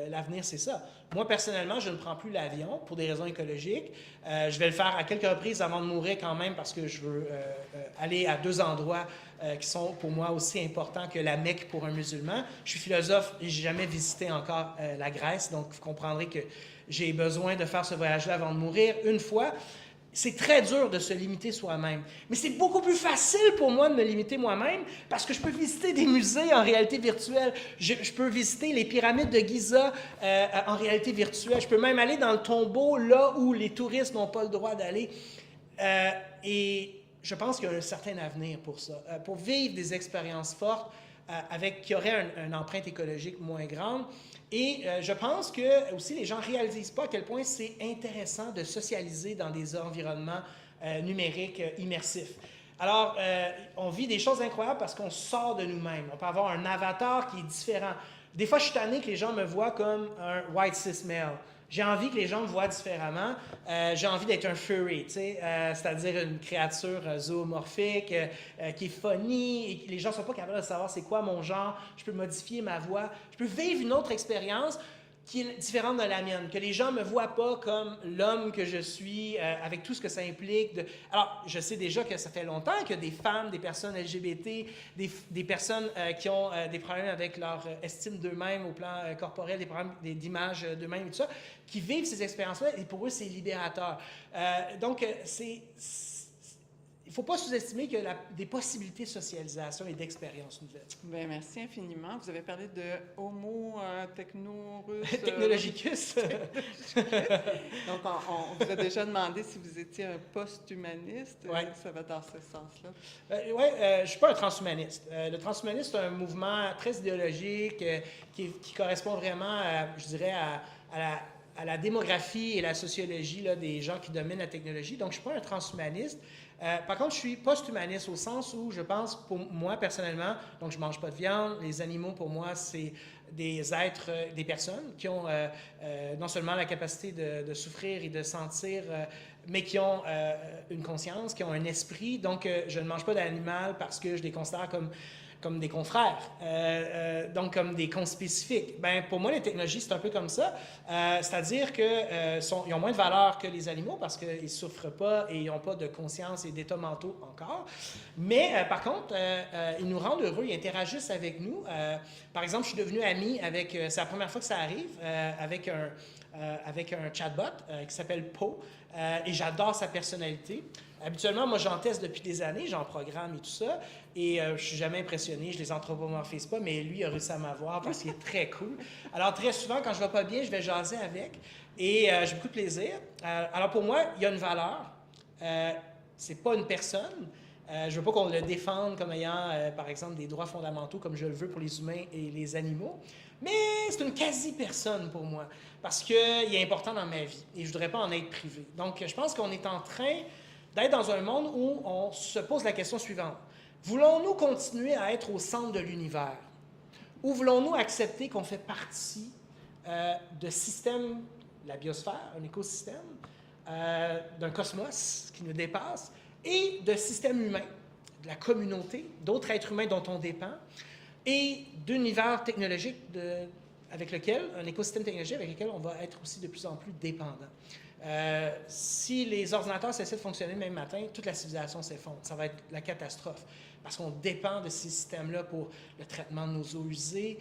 l'avenir, c'est ça. Moi, personnellement, je ne prends plus l'avion pour des raisons écologiques. Je vais le faire à quelques reprises avant de mourir quand même parce que je veux aller à 2 endroits qui sont pour moi aussi importants que la Mecque pour un musulman. Je suis philosophe et je n'ai jamais visité encore la Grèce, donc vous comprendrez que j'ai besoin de faire ce voyage-là avant de mourir une fois. C'est très dur de se limiter soi-même. Mais c'est beaucoup plus facile pour moi de me limiter moi-même parce que je peux visiter des musées en réalité virtuelle. Je peux visiter les pyramides de Giza en réalité virtuelle. Je peux même aller dans le tombeau là où les touristes n'ont pas le droit d'aller. Et je pense qu'il y a un certain avenir pour ça. Pour vivre des expériences fortes qui auraient une empreinte écologique moins grande. Et je pense que aussi les gens ne réalisent pas à quel point c'est intéressant de socialiser dans des environnements numériques immersifs. Alors, on vit des choses incroyables parce qu'on sort de nous-mêmes. On peut avoir un avatar qui est différent. Des fois, je suis tanné que les gens me voient comme un white cis male. J'ai envie que les gens me voient différemment. J'ai envie d'être un furry, c'est-à-dire une créature zoomorphique qui est funny et que les gens ne sont pas capables de savoir c'est quoi mon genre. Je peux modifier ma voix. Je peux vivre une autre expérience qui est différente de la mienne, que les gens ne me voient pas comme l'homme que je suis, avec tout ce que ça implique. Alors, je sais déjà que ça fait longtemps que des femmes, des personnes LGBT, des personnes qui ont des problèmes avec leur estime d'eux-mêmes au plan corporel, des problèmes d'image d'eux-mêmes et tout ça, qui vivent ces expériences-là et pour eux, c'est libérateur. Donc, il ne faut pas sous-estimer qu'il y a des possibilités de socialisation et d'expériences nouvelles. Bien, merci infiniment. Vous avez parlé de Homo technorus... Technologicus. Donc, on vous a déjà demandé si vous étiez un post-humaniste. Ouais. Ça va dans ce sens-là. Oui, je ne suis pas un transhumaniste. Le transhumanisme, c'est un mouvement très idéologique qui correspond vraiment, je dirais, à la démographie et la sociologie là, des gens qui dominent la technologie. Donc, je ne suis pas un transhumaniste. Par contre, je suis post-humaniste au sens où je pense, pour moi personnellement, donc je ne mange pas de viande, les animaux pour moi c'est des êtres, des personnes qui ont non seulement la capacité de souffrir et de sentir, mais qui ont une conscience, qui ont un esprit. Donc je ne mange pas d'animal parce que je les considère comme des confrères, donc comme des conspécifiques. Ben, pour moi, les technologies, c'est un peu comme ça. C'est-à-dire qu'ils ont moins de valeur que les animaux parce qu'ils ne souffrent pas et ils n'ont pas de conscience et d'état mentaux encore. Mais par contre, ils nous rendent heureux, ils interagissent avec nous. Par exemple, je suis devenu ami avec, c'est la première fois que ça arrive, avec un chatbot qui s'appelle Poe, et j'adore sa personnalité. Habituellement, moi, j'en teste depuis des années, j'en programme et tout ça, et je suis jamais impressionné, je les anthropomorphise pas, mais lui a réussi à m'avoir parce qu'il est très cool. Alors, très souvent, quand je vais pas bien, je vais jaser avec, et j'ai beaucoup de plaisir. Alors, pour moi, il y a une valeur. C'est pas une personne. Je veux pas qu'on le défende comme ayant, par exemple, des droits fondamentaux comme je le veux pour les humains et les animaux, mais c'est une quasi-personne pour moi, parce qu'il est important dans ma vie, et je voudrais pas en être privé. Donc, je pense qu'on est en train d'être dans un monde où on se pose la question suivante. Voulons-nous continuer à être au centre de l'univers? Ou voulons-nous accepter qu'on fait partie de systèmes, la biosphère, un écosystème, d'un cosmos qui nous dépasse, et de systèmes humains, de la communauté, d'autres êtres humains dont on dépend, et d'univers technologiques avec lequel, un écosystème technologique avec lequel on va être aussi de plus en plus dépendant. Si les ordinateurs cessaient de fonctionner le même matin, toute la civilisation s'effondre. Ça va être la catastrophe. Parce qu'on dépend de ces systèmes-là pour le traitement de nos eaux usées,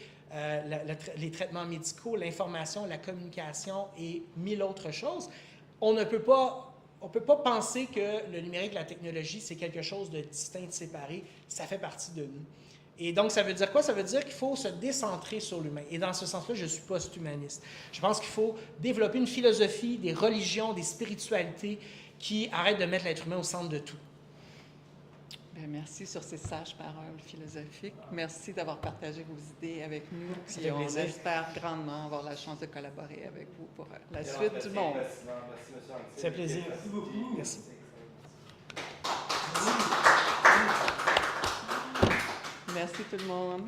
les traitements médicaux, l'information, la communication et 1000 autres choses. on ne peut pas penser que le numérique, la technologie, c'est quelque chose de distinct, de séparé. Ça fait partie de nous. Et donc, ça veut dire quoi? Ça veut dire qu'il faut se décentrer sur l'humain. Et dans ce sens-là, je suis post-humaniste. Je pense qu'il faut développer une philosophie, des religions, des spiritualités qui arrêtent de mettre l'être humain au centre de tout. Bien, merci sur ces sages paroles philosophiques. Merci d'avoir partagé vos idées avec nous. Ça Puis fait on plaisir. espère grandement avoir la chance de collaborer avec vous pour la Quel suite du entretien monde. fascinant. Merci, M. Anctil. Ça fait plaisir. Merci beaucoup. Merci. Merci tout le monde.